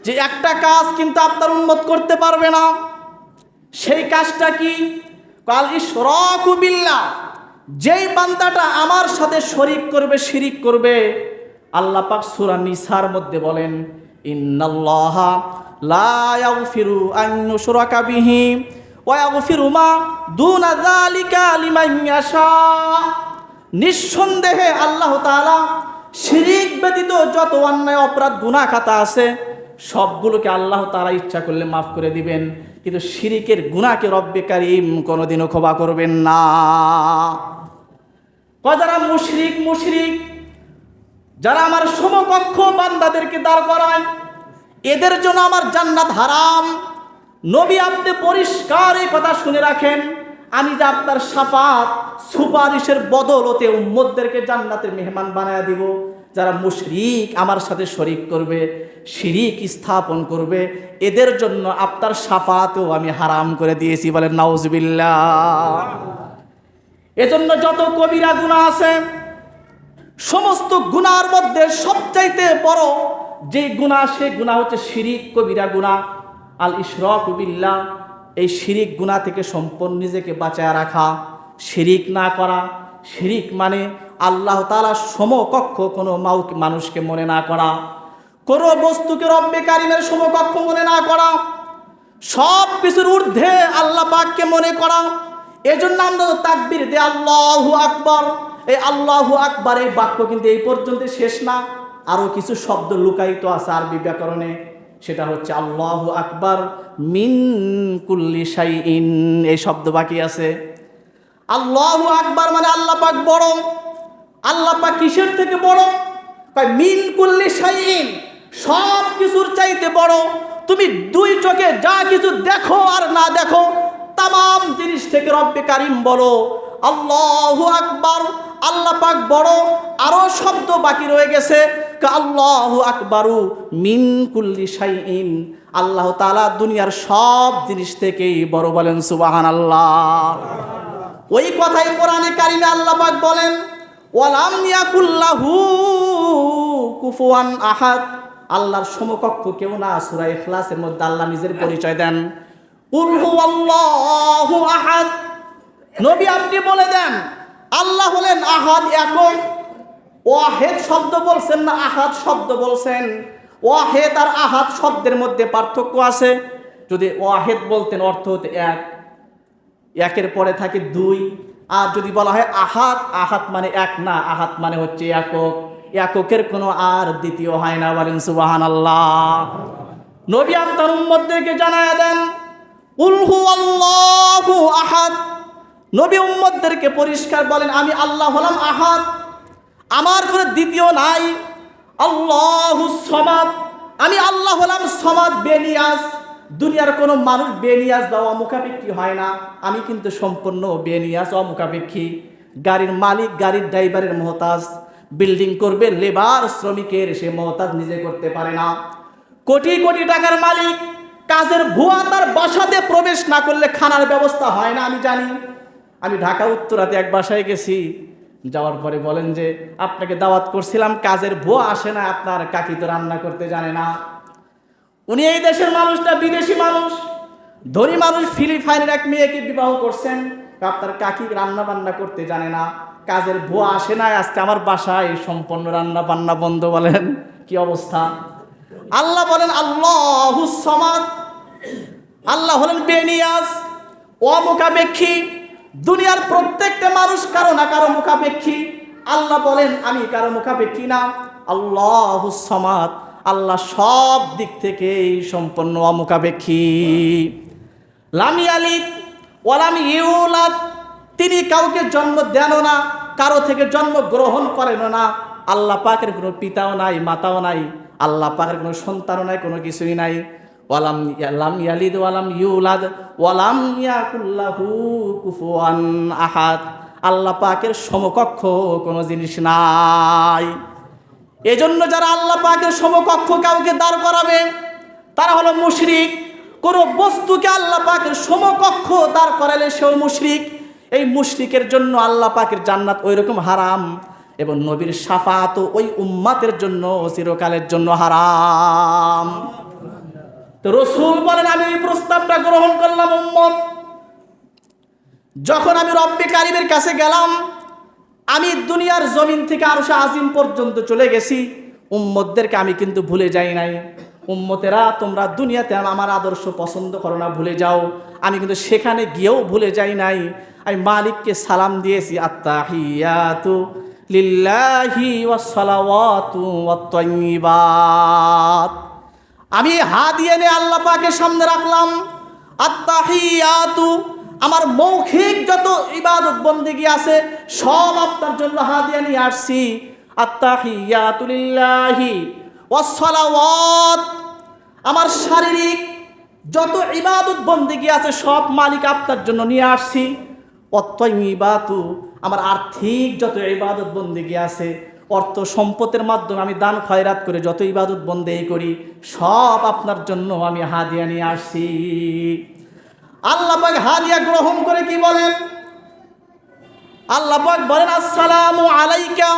যে একটা কাজ কিন্তু আপনার উম্মত করতে পারবে না। সেই কাজটা কি? কাল ইশরাকু বিল্লাহ, যেই বান্দাটা আমার সাথে শরীক করবে, শিরিক করবে, আল্লাহ পাক সূরা নিসার মধ্যে বলেন, ইন্নাল্লাহা লা ইয়াগফিরু আন ইউশরাকা বিহি ওয়া ইয়াগফিরু মা দুনা যালিকা লিমান ইয়াশা। নিঃসন্দেহে আল্লাহ তাআলা শিরিক ব্যতীত যত অন্যায় অপরাধ গুনাহ খাতা আছে সবগুলোকে আল্লাহ তাআলা ইচ্ছা করলে মাফ করে দিবেন, কিন্তু শিরিকের গুনাহকে রব্বে কারীম কোনোদিনও ক্ষমা করবেন না। যারা মুশরিক যারা আমার সমকক্ষ বান্দাদেরকে দাঁড় করায়, এদের জন্য আমার জান্নাত হারাম। নবী আপনি পরিষ্কার এই কথা শুনে রাখেন, আমি যে আপনার শাফাত সুপারিশের বদলতে উম্মতদেরকে জান্নাতের মেহমান বানায়া দিব। যারা মুশরিক আমার সাথে শরীক করবে, শিরিক স্থাপন করবে, এদের জন্য আপনার শাফাতও আমি হারাম করে দিয়েছি। বলেন নাউজুবিল্লাহ। এজন্য যত কবিরা গুনাহ আছে, সমস্ত গুনার মধ্যে সবচাইতে বড় যে গুনাহ, সেই গুনাহ হচ্ছে শিরিক কবিরা গুনাহ, আল ইশরাকু বিল্লাহ। এই শিরিক গুনাহ থেকে সম্পূর্ণ নিজেকে বাঁচায় রাখা, শিরিক না করা। শিরিক মানে আল্লাহ তাআলার সমকক্ষ কোনো মানুষকে মনে না করা, কোনো বস্তুকে রব্বে কারীমের সমকক্ষ মনে না করা, সব কিছুর ঊর্ধ্বে আল্লাহ পাককে মনে করা। এজন্য আমরা তাকবীর দিই আল্লাহু আকবার। এই আল্লাহু আকবার এই বাক্য কিন্তু এই পর্যন্ত শেষ না, আরো কিছু শব্দ লুকায়িত আছে আরবি ব্যাকরণে। সেটা হচ্ছে আল্লাহু আকবার মিন কুল্লি শাইইন, এই শব্দ বাকি আছে। আল্লাহু আকবার মানে আল্লাহ পাক বড়। আল্লাহ পাক কিসের থেকে বড়? মিন কুল্লি শাইইন, সব কিছুর চাইতে বড়। তুমি দুই চোখে যা কিছু দেখো আর না দেখো, তাম জিনিস থেকে রব্বে কারীম বলো আল্লাহু আকবার। আল্লাহ পাক বড়। আরো শব্দ বাকি রয়ে গেছে, আল্লাহু আকবারু মিন কুল্লি শাইইন। আল্লাহ তাআলা দুনিয়ার সব জিনিস থেকেই বড়। বলেন সুবহানাল্লাহ। ওই কথাই কোরআনে কারিমে আল্লাহ পাক বলেন, ওয়ালাম ইয়াকুল্লাহু কুফুয়ান আহাদ। আল্লাহর সমকক্ষ কেউ না। সূরা ইখলাসের মধ্যে আল্লাহ নিজের পরিচয় দেন, কুল হুয়াল্লাহু আহাদ। নবী আপনি বলে দেন আল্লাহ হলেন আহাদ, একক। ওয়াহেদ শব্দ বলছেন না আহাদ শব্দ বলছেন। ওয়াহেদ আর আহাদ শব্দের মধ্যে পার্থক্য আছে। যদি ওয়াহেদ বলতেন অর্থ হতে এক, একের পরে থাকে দুই। আর যদি বলা হয় আহাদ, আহাদ মানে এক না, আহাদ মানে হচ্ছে একক। এককের কোনো আর দ্বিতীয় হয় না। বলেন সুবহানাল্লাহ। নবী আপনার উম্মতদেরকে জানায়া দেন কুল হুয়াল্লাহু আহাদ। নবী উম্মতদেরকে পরিষ্কার বলেন আমি আল্লাহ হলাম আহাদ, আমার কোনো দ্বিতীয় নাই। আল্লাহুস সামাদ, আমি আল্লাহ হলাম সামাদ, বেনিয়াজ। দুনিয়ার কোনো মানুষ বেনিয়াজ বা অমুখাপেক্ষী হয় না, আমি কিন্তু সম্পূর্ণ বেনিয়াজ, অমুখাপেক্ষী। গাড়ির মালিক গাড়ির ড্রাইভারের মহতাজ, বিল্ডিং করবে লেবার শ্রমিকের, সে মহতাজ নিজে করতে পারে না। কোটি কোটি টাকার মালিক, কাজের ভুয়া তার বাসাতে প্রবেশ না করলে খানার ব্যবস্থা হয় না। আমি জানি। আমি ঢাকা উত্তরাতে এক বাসায় গেছি, যাওয়ার পরে বলেন যে আপনাকে দাওয়াত করছিলাম, কাজের ভুয়া আসে না, আপনার কাকি তো রান্না করতে জানে না। উনি এই দেশের মানুষ না, বিদেশি মানুষ, ধনী মানুষ, ফিলিপাইনের এক মেয়েকে বিবাহ করছেন। আপনার কাকি রান্না বান্না করতে জানে না, কাজের ভুয়া আসে না, আজকে আমার বাসায় সম্পূর্ণ রান্না বান্না বন্ধ। বলেন কি অবস্থা। আল্লাহ বলেন আল্লাহুস সামাদ, আল্লাহ হলেন বেনিয়াজ, অমুখাপেক্ষী। দুনিয়ার প্রত্যেকটা মানুষ কারো না কারো মুখাপেক্ষী। আল্লাহ বলেন আমি কারো মুখাপেক্ষী না। আল্লাহুস সামাদ, আল্লাহ সব দিক থেকেই সম্পূর্ণ অমুখাপেক্ষী। লাম ইয়ালিদ ওয়া লাম ইউলাদ, তিনি কাউকে জন্ম দেন না, কারো থেকে জন্ম গ্রহণ করেন না। আল্লাহ পাকের কোনো পিতাও নাই, মাতাও নাই। আল্লাহ পাকের কোনো সন্তানও নাই, কোনো কিছুই নাই। লাম ইয়ালিদ ওয়া লাম ইউলাদ ওয়া লাম ইয়াকুল্লাহু কুফুয়ান আহাদ। আল্লাহ পাকের সমকক্ষ কোনো জিনিস নাই। এজন্য যারা আল্লাহ পাকের সমকক্ষ কাউকে দাঁড় করাবে তারা হলো মুশরিক। কোনো বস্তুকে আল্লাহ পাকের সমকক্ষ দাঁড় করালে সেও মুশরিক। এই মুশরিকের জন্য আল্লাহ পাকের জান্নাত ওইরকম হারাম, এবং নবীর শাফাত ওই উম্মাতের জন্য চিরকালের জন্য হারাম। তো রাসূল বলেন আমি এই প্রস্তাবটা গ্রহণ করলাম উম্মত। যখন আমি রব্বে কারিমের কাছে গেলাম, আমি দুনিয়ার জমিন থেকে আরশে আজিম পর্যন্ত চলে গেছি, উম্মতদেরকে আমি কিন্তু ভুলে যাই নাই। উম্মতেরা তোমরা দুনিয়াতে আমার আদর্শ পছন্দ করো না, ভুলে যাও, আমি কিন্তু সেখানে গিয়েও ভুলে যাই নাই। আমি মালিককে সালাম দিয়েছি, আত্তাহিয়াতু লিল্লাহি ওয়াস সালাওয়াতু ওয়াত তাইয়্যিবাত। আমি হাদিয়া নিয়ে আল্লাহ পাকের সামনে রাখলাম, আত্তাহিয়াতু, আমার মৌখিক যত ইবাদত বন্দেগী আছে সব আপনার জন্য হাদিয়া নিয়ে আসছি। আত্তাহিয়াতু লিল্লাহি ওয়াস সালাওয়াত, আমার শারীরিক যত ইবাদত বন্দেগী আছে সব মালিক আপনার জন্য নিয়ে আসছি। ওয়াত তাইয়্যিবাতু, আমার আর্থিক যত ইবাদত বন্দেগী আছে, অর্থ সম্পদের মাধ্যমে আমি দান খয়রাত করে যত ইবাদত বন্দেগী করি সব আপনার জন্য আমি হাদিয়া নিয়ে আসছি। আল্লাহ পাক হাদিয়া গ্রহণ করে কি বলেন? আল্লাহ পাক বলেন, আসসালামু আলাইকা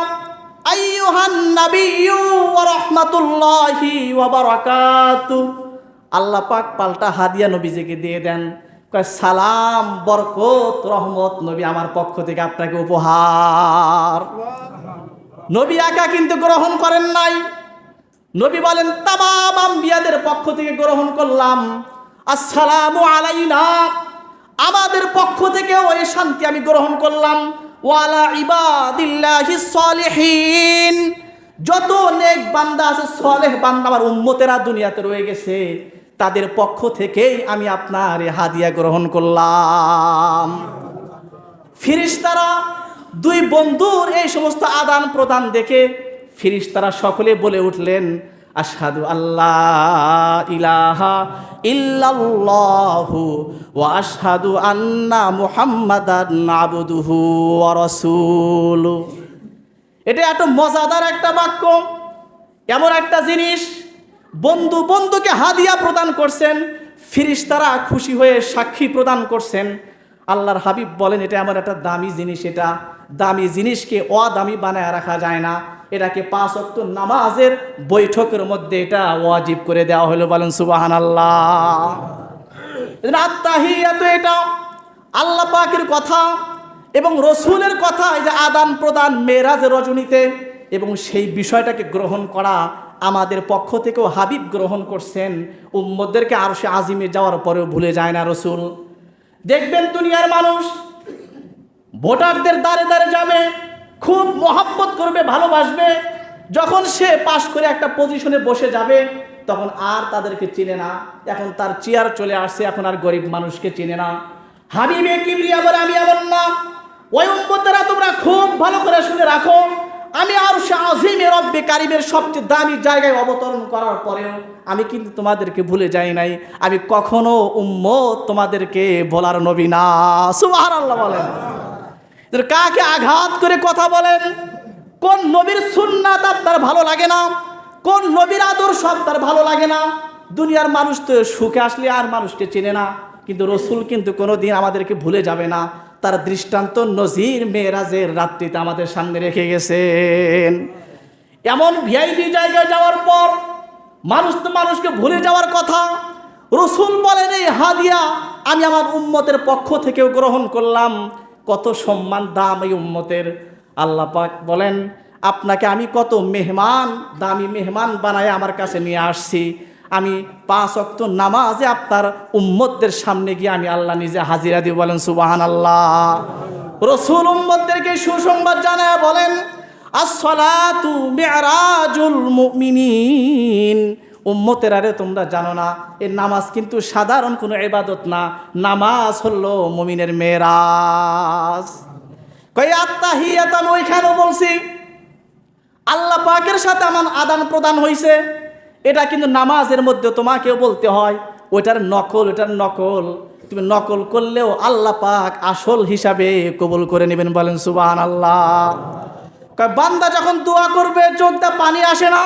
আইয়ুহান নাবিয়্যু ওয়া রাহমাতুল্লাহি ওয়া বারাকাতুহু। আল্লাহ পাক পাল্টা হাদিয়া নবীজিকে দিয়ে দেন, কয় সালাম, বরকত, রহমত নবী আমার পক্ষ থেকে আপনাকে উপহার। নবী একা কিন্তু গ্রহণ করেন নাই, নবী বলেন তামাম আম্বিয়াদের পক্ষ থেকে গ্রহণ করলাম। আসসালামু আলাইনা, আমাদের পক্ষ থেকে ওই শান্তি আমি গ্রহণ করলাম। ওয়ালা ইবাদিল্লাহিস সালিহিন, যত নেক বান্দা আছে, সালেহ বান্দা আমার উম্মতেরা দুনিয়াতে রয়ে গেছে, তাদের পক্ষ থেকেই আমি আপনার হাদিয়া গ্রহণ করলাম। ফেরেশতারা দুই বন্ধুর এই সমস্ত আদান প্রদান দেখে ফেরেশতারা সকলে বলে উঠলেন, আশহাদু আল্লাহ ইলাহা ইল্লাল্লাহু ওয়া আশহাদু আন্না মুহাম্মাদান আবদুহু ওয়া রাসূলুহু। এটা এত মজাদার একটা বাক্য, এমন একটা জিনিস, বন্ধু বন্ধুকে হাদিয়া প্রদান করছেন, ফেরেশতারা খুশি হয়ে সাক্ষী প্রদান করছেন। আল্লাহর হাবিব বলেন এটা এমন একটা দামি জিনিস, এটা দামি জিনিসকে অদামি বানায় রাখা যায় না, এটাকে 5 ওয়াক্ত নামাজের বৈঠকের মধ্যে এটা ওয়াজিব করে দেওয়া হলো। বলেন সুবহানাল্লাহ। আত্তাহিয়াতু, এটা আল্লাহ পাকের কথা এবং রসুলের কথা, এই যে আদান প্রদান মেরাজের রজনীতে, এবং সেই বিষয়টাকে গ্রহণ করা আমাদের পক্ষ থেকেও হাবিব গ্রহণ করছেন। উম্মতদেরকে আরশে আজিমে যাওয়ার পরেও ভুলে যায় না রসুল। দেখবেন দুনিয়ার মানুষ ভোটারদের দ্বারে দ্বারে যাবে, খুব মহব্বত করবে, ভালোবাসবে, যখন সে পাশ করে একটা পজিশনে বসে যাবে তখন আর তাদেরকে চিনে না, এখন তার চেয়ার চলে আসছে, এখন আর গরিব মানুষকে চিনে না। হাবিবে কিবরিয়া বলে আমি এমন না। ওই উম্মতেরা তোমরা খুব ভালো করে শুনে রাখো, আমি আরশে আজিমে রব্বে কারিমের সবচেয়ে দামি জায়গায় অবতরণ করার পরেও আমি কিন্তু তোমাদেরকে ভুলে যাই নাই। আমি কখনো উম্মত তোমাদেরকে বলার নবী না। সুবহানাল্লাহ বলেন। কাকে আঘাত করে কথা বলেন? কোন নবীর সুন্নাত আপনার ভালো লাগে না? কোন নবীর আদর্শ আপনার ভালো লাগে না? দুনিয়ার মানুষ তো সুখে আসলে আর মানুষকে চেনে না, কিন্তু রসুল কিন্তু কোনোদিন আমাদেরকে ভুলে যাবে না। তার দৃষ্টান্ত নজির মেরাজের রাত্রিতে আমাদের সামনে রেখে গেছেন। এমন ভিআইপি জায়গায় যাওয়ার পর মানুষ তো মানুষকে ভুলে যাওয়ার কথা, রসুল বলেন এই হাদিয়া আমি আমার উম্মতের পক্ষ থেকেও গ্রহণ করলাম। কত সম্মান দাম এই উম্মতের। আল্লাহ পাক বলেন আপনাকে আমি কত মেহমান, দামি মেহমান বানায় আমার কাছে নিয়ে আসছি। আমি 5 ওয়াক্ত নামাজে আপনার উম্মতদের সামনে গিয়ে আমি আল্লাহ নিজে হাজিরা দিব। বলেন সুবহানাল্লাহ। রসুল উম্মতদেরকে সুসংবাদ জানায় বলেন আসসালাতু মি'রাজুল মুমিনিন। উম্মতেরা রে, তোমরা জানো না এই নামাজ কিন্তু সাধারণ কোনো ইবাদত না, নামাজ হলো মুমিনের মেরাজ। কই আত্তাহিয়াতান, ওইখানেও বলছি আল্লাহ পাকের সাথে আমার আদান প্রদান হয়েছে, এটা কিন্তু নামাজের মধ্যে তোমাকেও বলতে হয়। ওইটার নকল, ওইটার নকল তুমি নকল করলেও আল্লাহ পাক আসল হিসাবে কবুল করে নেবেন। বলেন সুবহানাল্লাহ। কয় বান্দা যখন দোয়া করবে চোখটা পানি আসে না,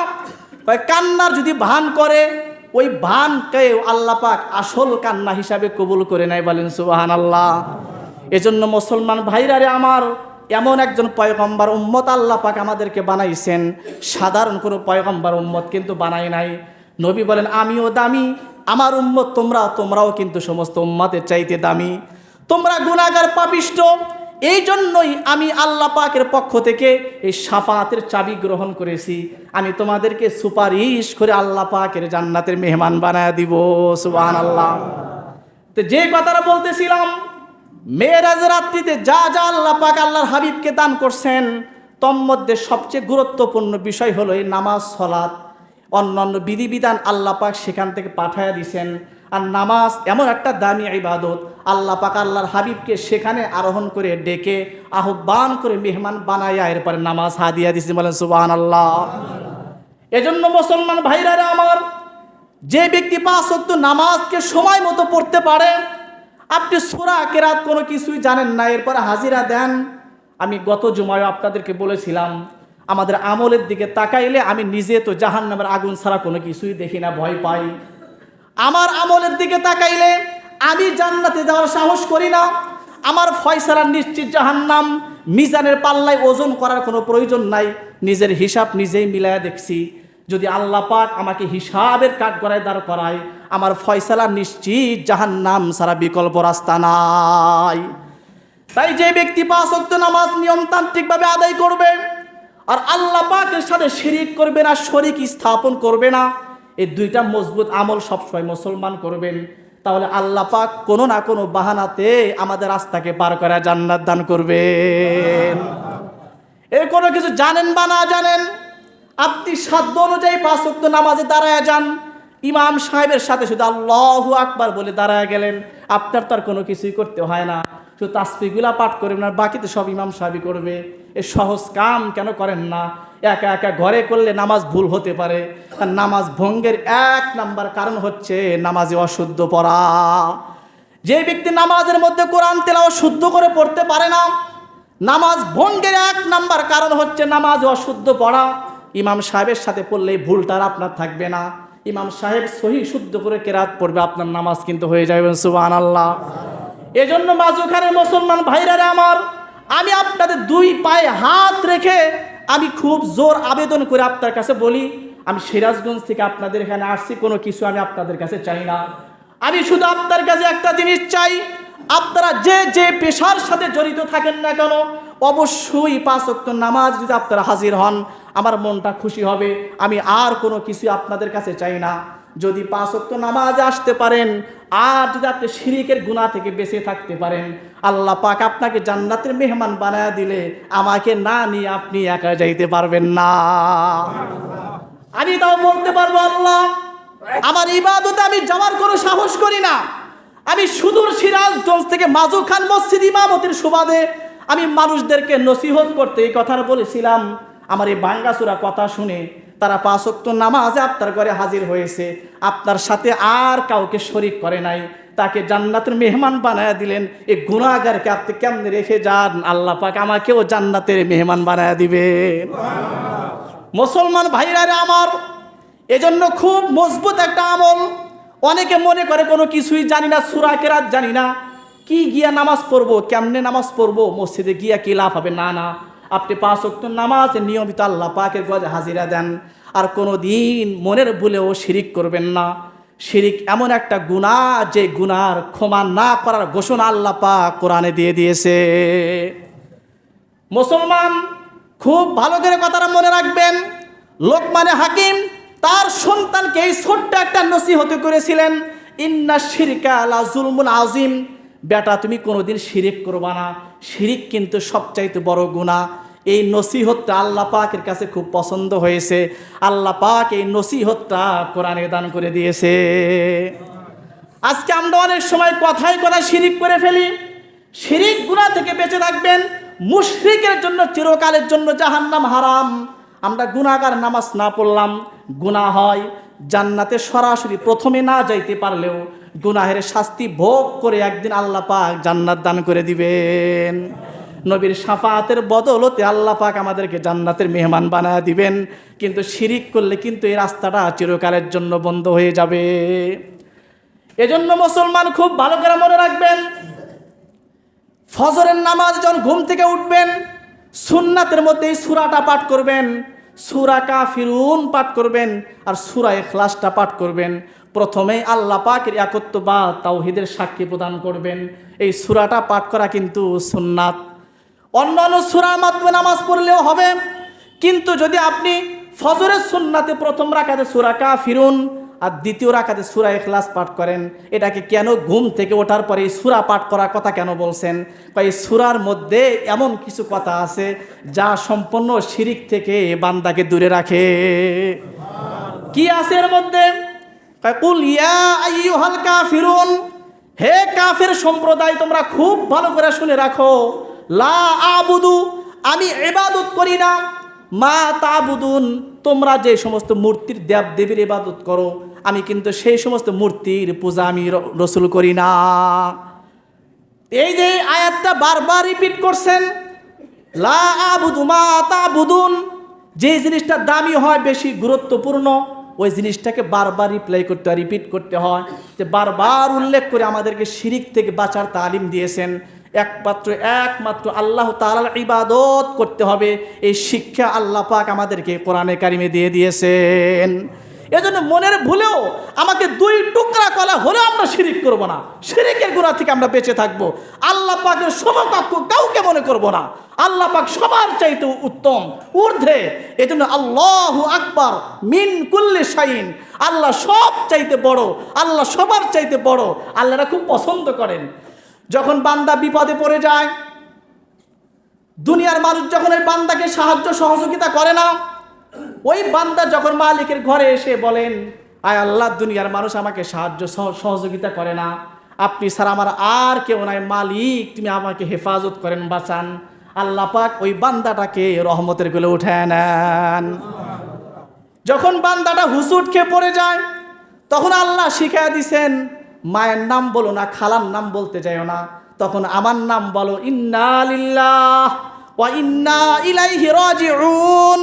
কয় কান্নার যদি ভান করে ওই ভানকে আল্লাহ পাক আসল কান্না হিসাবে কবুল করে নেয়। বলেন সুবহানাল্লাহ। এজন্য মুসলমান ভাইরা রে আমার, এমন একজন পয়গম্বর উম্মত আল্লাহ পাক আমাদেরকে বানাইছেন, সাধারণ কোনো পয়গম্বর উম্মত কিন্তু বানাই নাই। নবী বলেন আমিও দামি, আমার উম্মত তোমরাও কিন্তু সমস্ত উম্মতের চাইতে দামি, তোমরা গুনাহগার পাপিষ্ঠ। এই জন্যই আমি আল্লাহ পাকের পক্ষ থেকে এই শাফাতের চাবি গ্রহণ করেছি। আমি তোমাদেরকে সুপারিশ করে আল্লাহ পাকের জান্নাতের মেহমান বানায় দিব। সুবহানাল্লাহ। তো যে কথাটা বলতেছিলাম, মেরাজ রাত্রিতে যা যা আল্লাহ পাক আল্লাহর হাবিবকে দান করছেন, তন্মধ্যে সবচেয়ে গুরুত্বপূর্ণ বিষয় হলো এই নামাজ, সালাত, অন্যান্য বিধিবিধান আল্লাহ পাক সেখান থেকে পাঠায়া দিয়েছেন। আর নামাজ এমন একটা দামি ইবাদত, আল্লাহ পাক আল্লাহর হাবিবকে সেখানে আরোহণ করে ডেকে আহ্বান করে মেহমান বানাইয়া এরপরে নামাজ হাদিয়া দিয়েছে। বলেন সুবহানাল্লাহ। এজন্য মুসলমান ভাইরা আমার, যে ব্যক্তি 5 ওয়াক্ত নামাজকে সময় মতো পড়তে পারে, আপনি সূরা কেরাত কোনো কিছুই জানেন না, এরপর হাজিরা দেন। আমি গত জুমায় আপনাদেরকে বলেছিলাম, আমাদের আমলের দিকে তাকাইলে আমি নিজে তো জাহান্নামের আগুন ছাড়া কোনো কিছুই দেখি না, ভয় পাই। আমার আমলের দিকে তাকাইলে আমি জান্নাতে যাওয়ার সাহস করি না। আমার ফয়সালা নিশ্চিত জাহান্নাম। মিজানের পাল্লায় ওজন করার কোনো প্রয়োজন নাই, নিজের হিসাব নিজেই মিলায়া দেখছি। যদি আল্লাহ পাক আমাকে হিসাবের কাঠগড়ায় দাঁড় করায়, আমার ফয়সালা নিশ্চিত জাহান্নাম ছাড়া বিকল্প রাস্তা নাই। তাই যে ব্যক্তি 5 ওয়াক্ত নামাজ নিয়মতান্ত্রিকভাবে আদায় করবে আর আল্লাহ পাকের সাথে শিরিক করবে না, শরীক স্থাপন করবে না, এই দুইটা মজবুত আমল সবসময় মুসলমান করবেন, তাহলে আল্লাহ পাক কোনো না কোনো বাহানাতে আমাদের রাস্তাকে পার করে জান্নাত দান করবেন। এর কোনো কিছু জানেন বা না জানেন, আপনি সাধ্য অনুযায়ী 5 ওয়াক্ত নামাজে দাঁড়ায় যান, ইমাম সাহেবের সাথে শুধু আল্লাহু আকবার বলে দাঁড়ায় গেলেন, আপনার তার কোনো কিছুই করতে হয় না, শুধু তাসবিহগুলা পাঠ করবেন আর বাকি তো সব ইমাম সাহেবই করবে। এ সহজ কাম কেন করেন না? একা একা ঘরে করলে নামাজ ভুল হতে পারে, আর নামাজ ভঙ্গের 1 নাম্বার কারণ হচ্ছে নামাজে অশুদ্ধ পড়া। যে ব্যক্তি নামাজের মধ্যে কোরআন তেলাওয়াত শুদ্ধ করে পড়তে পারে না, নামাজ ভঙ্গের 1 নাম্বার কারণ হচ্ছে নামাজ অশুদ্ধ পড়া। ইমাম সাহেবের সাথে পড়লে ভুলটার আপনার থাকবে না, ইমাম সাহেব সহি শুদ্ধ করে কেরাত পড়বে, আপনার নামাজ কিন্তু হয়ে যাবে। সুবহানাল্লাহ। এজন্য মাঝখানে মুসলমান ভাইরা আমার, আমি আপনাদের 2 পায়ে হাত রেখে আমি খুব জোর আবেদন করে আপনার কাছে বলি, আমি সিরাজগঞ্জ থেকে আপনাদের এখানে আসছি, কোনো কিছু আমি আপনাদের কাছে চাই না। আমি শুধু আপনার কাছে একটা জিনিস চাই, আপনারা যে যে পেশার সাথে জড়িত থাকেন না কেন, অবশ্যই 5 ওয়াক্ত নামাজ যদি আপনারা হাজির হন, আমার মনটা খুশি হবে। আমি আর কোনো কিছু আপনাদের কাছে চাই না। যদি 5 ওয়াক্ত নামাজে আসতে পারেন আর যদি আপনি শিরিকের গুনাহ থেকে বেঁচে থাকতে পারেন, আল্লাহ পাক আপনাকে জান্নাতের মেহমান বানায় দিলে আমাকে না নিয়ে আপনি একা যাইতে পারবেন না। আমি তাও বলতে পারবো, আল্লাহ আমার ইবাদতে আমি যাওয়ার কোনো সাহস করি না। আমি সুদূর সিরাজগঞ্জ থেকে মাজু খান মসজিদ ইমামতির সুবাদে আমি মানুষদেরকে নসিহত করতে এই কথাটা বলেছিলাম। আমার এই ভাঙ্গাচোরা কথা শুনে তারা 5 ওয়াক্ত নামাজে আপনার ঘরে হাজির হয়েছে, আপনার সাথে আর কাউকে শরীক করে নাই, তাকে জান্নাতের মেহমান বানায়া দিলেন। এই গুনাহগারকে আপনি কেমনে রেখে যান? আল্লাহ পাক আমাকেও জান্নাতের মেহমান বানায়া দিবেন। মুসলমান ভাইরা আমার, এজন্য খুব মজবুত একটা আমল। অনেকে মনে করে কোনো কিছুই জানি না, সূরা কেরাত জানি না, কি গিয়া নামাজ পড়বো, কেমনে নামাজ পড়বো, মসজিদে গিয়া কি লাভ হবে? না না, আপনি 5 ওয়াক্ত নামাজে নিয়মিত আল্লাহ পাকের ঘরে হাজিরা দেন, আর কোনো দিন মনের ভুলেও শিরিক করবেন না। শিরিক এমন একটা গুনাহ, যে গুনার ক্ষমা না করার ঘোষণা আল্লাহ পাক কোরআনে দিয়ে দিয়েছে। মুসলমান খুব ভালো করে কথাটা মনে রাখবেন, লোকমানে হাকিম তার সন্তানকে এই ছোট্ট একটা নসিহত করেছিলেন, ইন্না শিরকা লা যুলমুন আযীম, বেটা তুমি কোনোদিন শিরিক করবা না, শিরিক কিন্তু সবচাইতে বড় গুনাহ। এই নসিহতটা আল্লাহ পাকের কাছে খুব পছন্দ হয়েছে, আল্লাহ পাক এই নসিহতটা কোরআনে দান করে দিয়েছে। আজকে আমরা অনেক সময় কথায় কথায় শিরিক করে ফেলি। শিরিক গুনাহ থেকে বেঁচে থাকবেন, মুশরিকের জন্য চিরকালের জন্য জাহান্নাম হারাম। আমরা গুনাহগার নামাজ না পড়লাম, গুনাহ হয়, জান্নাতে সরাসরি প্রথমে না যাইতে পারলেও গুনাহের শাস্তি ভোগ করে একদিন আল্লাহ পাক জান্নাত দান করে দিবেন। নবীর শাফাআতের বদৌলতে আল্লাহ পাক আমাদেরকে জান্নাতের মেহমান বানায় দিবেন। কিন্তু শিরিক করলে কিন্তু এই রাস্তাটা চিরকালের জন্য বন্ধ হয়ে যাবে। এজন্য মুসলমান খুব ভালো করে মনে রাখবেন, ফজরের নামাজ যখন ঘুম থেকে উঠবেন, সুন্নাতের মধ্যে এই সূরাটা পাঠ করবেন, সূরা কাফিরুন পাঠ করবেন আর সূরা ইখলাসটা পাঠ করবেন। প্রথমেই আল্লাহ পাকের একত্ববাদ তাওহীদের সাক্ষী প্রদান করবেন। এই সূরাটা পাঠ করা কিন্তু সুন্নাত। অন্যান্য সূরার মাধ্যমে নামাজ পড়লেও হবে, কিন্তু যদি আপনি ফজরের সুন্নাতে প্রথম রাকাতে সূরা কাফিরুন আর দ্বিতীয় রাকাতে সূরা ইখলাস পাঠ করেন, এটাকে কেন ঘুম থেকে ওঠার পরে এই সূরা পাঠ করার কথা কেন বলছেন? এই সূরার মধ্যে এমন কিছু কথা আছে যা সম্পূর্ণ শিরিক থেকে বান্দাকে দূরে রাখে। কি আছে এর মধ্যে? কুল ইয়া আইয়ুহাল কাফিরুন, হে কাফের সম্প্রদায় তোমরা খুব ভালো করে শুনে রাখো, লা আবুদু, আমি ইবাদত করি না, মা তাবুদুন, তোমরা যে সমস্ত মূর্তির দেব দেবীর ইবাদত করো আমি কিন্তু সেই সমস্ত মূর্তির পূজা আমি রসুল করি না। এই যে আয়াতটা বারবার রিপিট করছেন, লা আবুদু মা তাবুদুন, যে জিনিসটা দামি হয় বেশি গুরুত্বপূর্ণ ওই জিনিসটাকে বারবার রিপিট করতে হয়। যে বারবার উল্লেখ করে আমাদেরকে শিরিক থেকে বাঁচার তালিম দিয়েছেন। একমাত্র আল্লাহ তাআলার ইবাদত করতে হবে, এই শিক্ষা আল্লাহ পাক আমাদেরকে কোরআনে কারিমে দিয়ে দিয়েছেন। এজন্য মনের ভুলেও আমাকে 2 টুকরা কলা হলেও আমরা শিরিক করব না, শিরিকের গুনাহ থেকে আমরা বেঁচে থাকব। আল্লাহ পাকের সমকক্ষ কাউকে মনে করব না, আল্লাহ পাক সবার চাইতে উত্তম, ঊর্ধ্বে। এজন্য আল্লাহু আকবার মিন কুল্লি শাইইন, আল্লাহ সব চাইতে বড়, আল্লাহ সবার চাইতে বড়। আল্লাহরা খুব পছন্দ করেন যখন বান্দা বিপদে পড়ে যায়। দুনিয়ার মানুষ যখন ওই বান্দাকে সাহায্য সহযোগিতা করে না, ওই বান্দা যখন মালিকের ঘরে এসে বলেন, আয় আল্লাহ, দুনিয়ার মানুষ আমাকে সাহায্য সহযোগিতা করে না, আপনি ছাড়া আমার আর কেউ নাই, মালিক তুমি আমাকে হেফাজত করেন, বাঁচান। আল্লাহ পাক ওই বান্দাটাকে রহমতের কোলে উঠায় নেন। যখন বান্দাটা হুসুট খেয়ে পড়ে যায় তখন আল্লাহ শিখায় দিছেন, মায়ের নাম বলো না, খালার নাম বলতে যাইও না, তখন আমার নাম বলো, ইন্না লিল্লাহ ওয়া ইন্না ইলাইহি রাজিউন।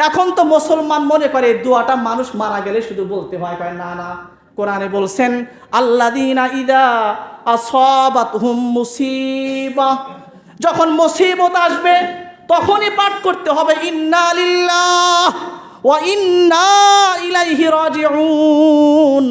এখন তো মুসলমান মনে করে দোয়াটা মানুষ মারা গেলে শুধু বলতে হয়, কয় না না, কোরআনে বলছেন আল্লাযীনা ইযা আসাবাতহুম মুসিবা, যখন মুসিবত আসবে তখনই পাঠ করতে হবে ইন্না লিল্লাহ ওয়া ইন্না ইলাইহি রাজিউন।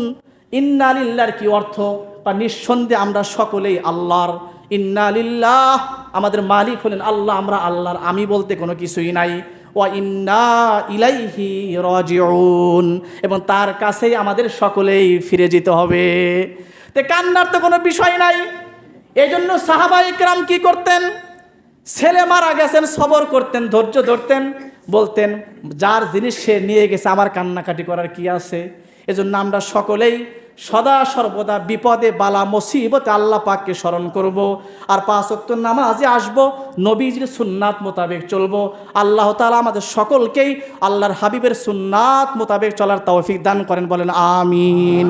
ইন্না লিল্লাহর কি অর্থ? বা নিঃসন্দেহে আমরা সকলেই আল্লাহর। ইন্না লিল্লাহ, আমাদের মালিক হলেন আল্লাহ, আমরা আল্লাহর, আমি বলতে কোনো কিছুই নাই। ওয়া ইন্না ইলাইহি রাজিউন, এবং তার কাছেই আমাদের সকলেই ফিরে যেতে হবে। তে কান্নার তো কোনো বিষয় নাই। এই জন্য সাহাবায়ে কেরাম কি করতেন? ছেলে মারা গেছেন সবর করতেন, ধৈর্য ধরতেন, বলতেন যার জিনিস সে নিয়ে গেছে আমার কান্নাকাটি করার কি আছে। এজন্য আমরা সকলেই সদা সর্বদা বিপদে বালা মুসিবতে আল্লাহ পাককে স্মরণ করব, আর 5 ওয়াক্ত নামাজে আসব, নবীজির সুন্নাত মোতাবেক চলব। আল্লাহ তাআলা আমাদের সকলকেই আল্লাহর হাবিবের সুন্নাত মোতাবেক চলার তৌফিক দান করেন, বলেন আমিন।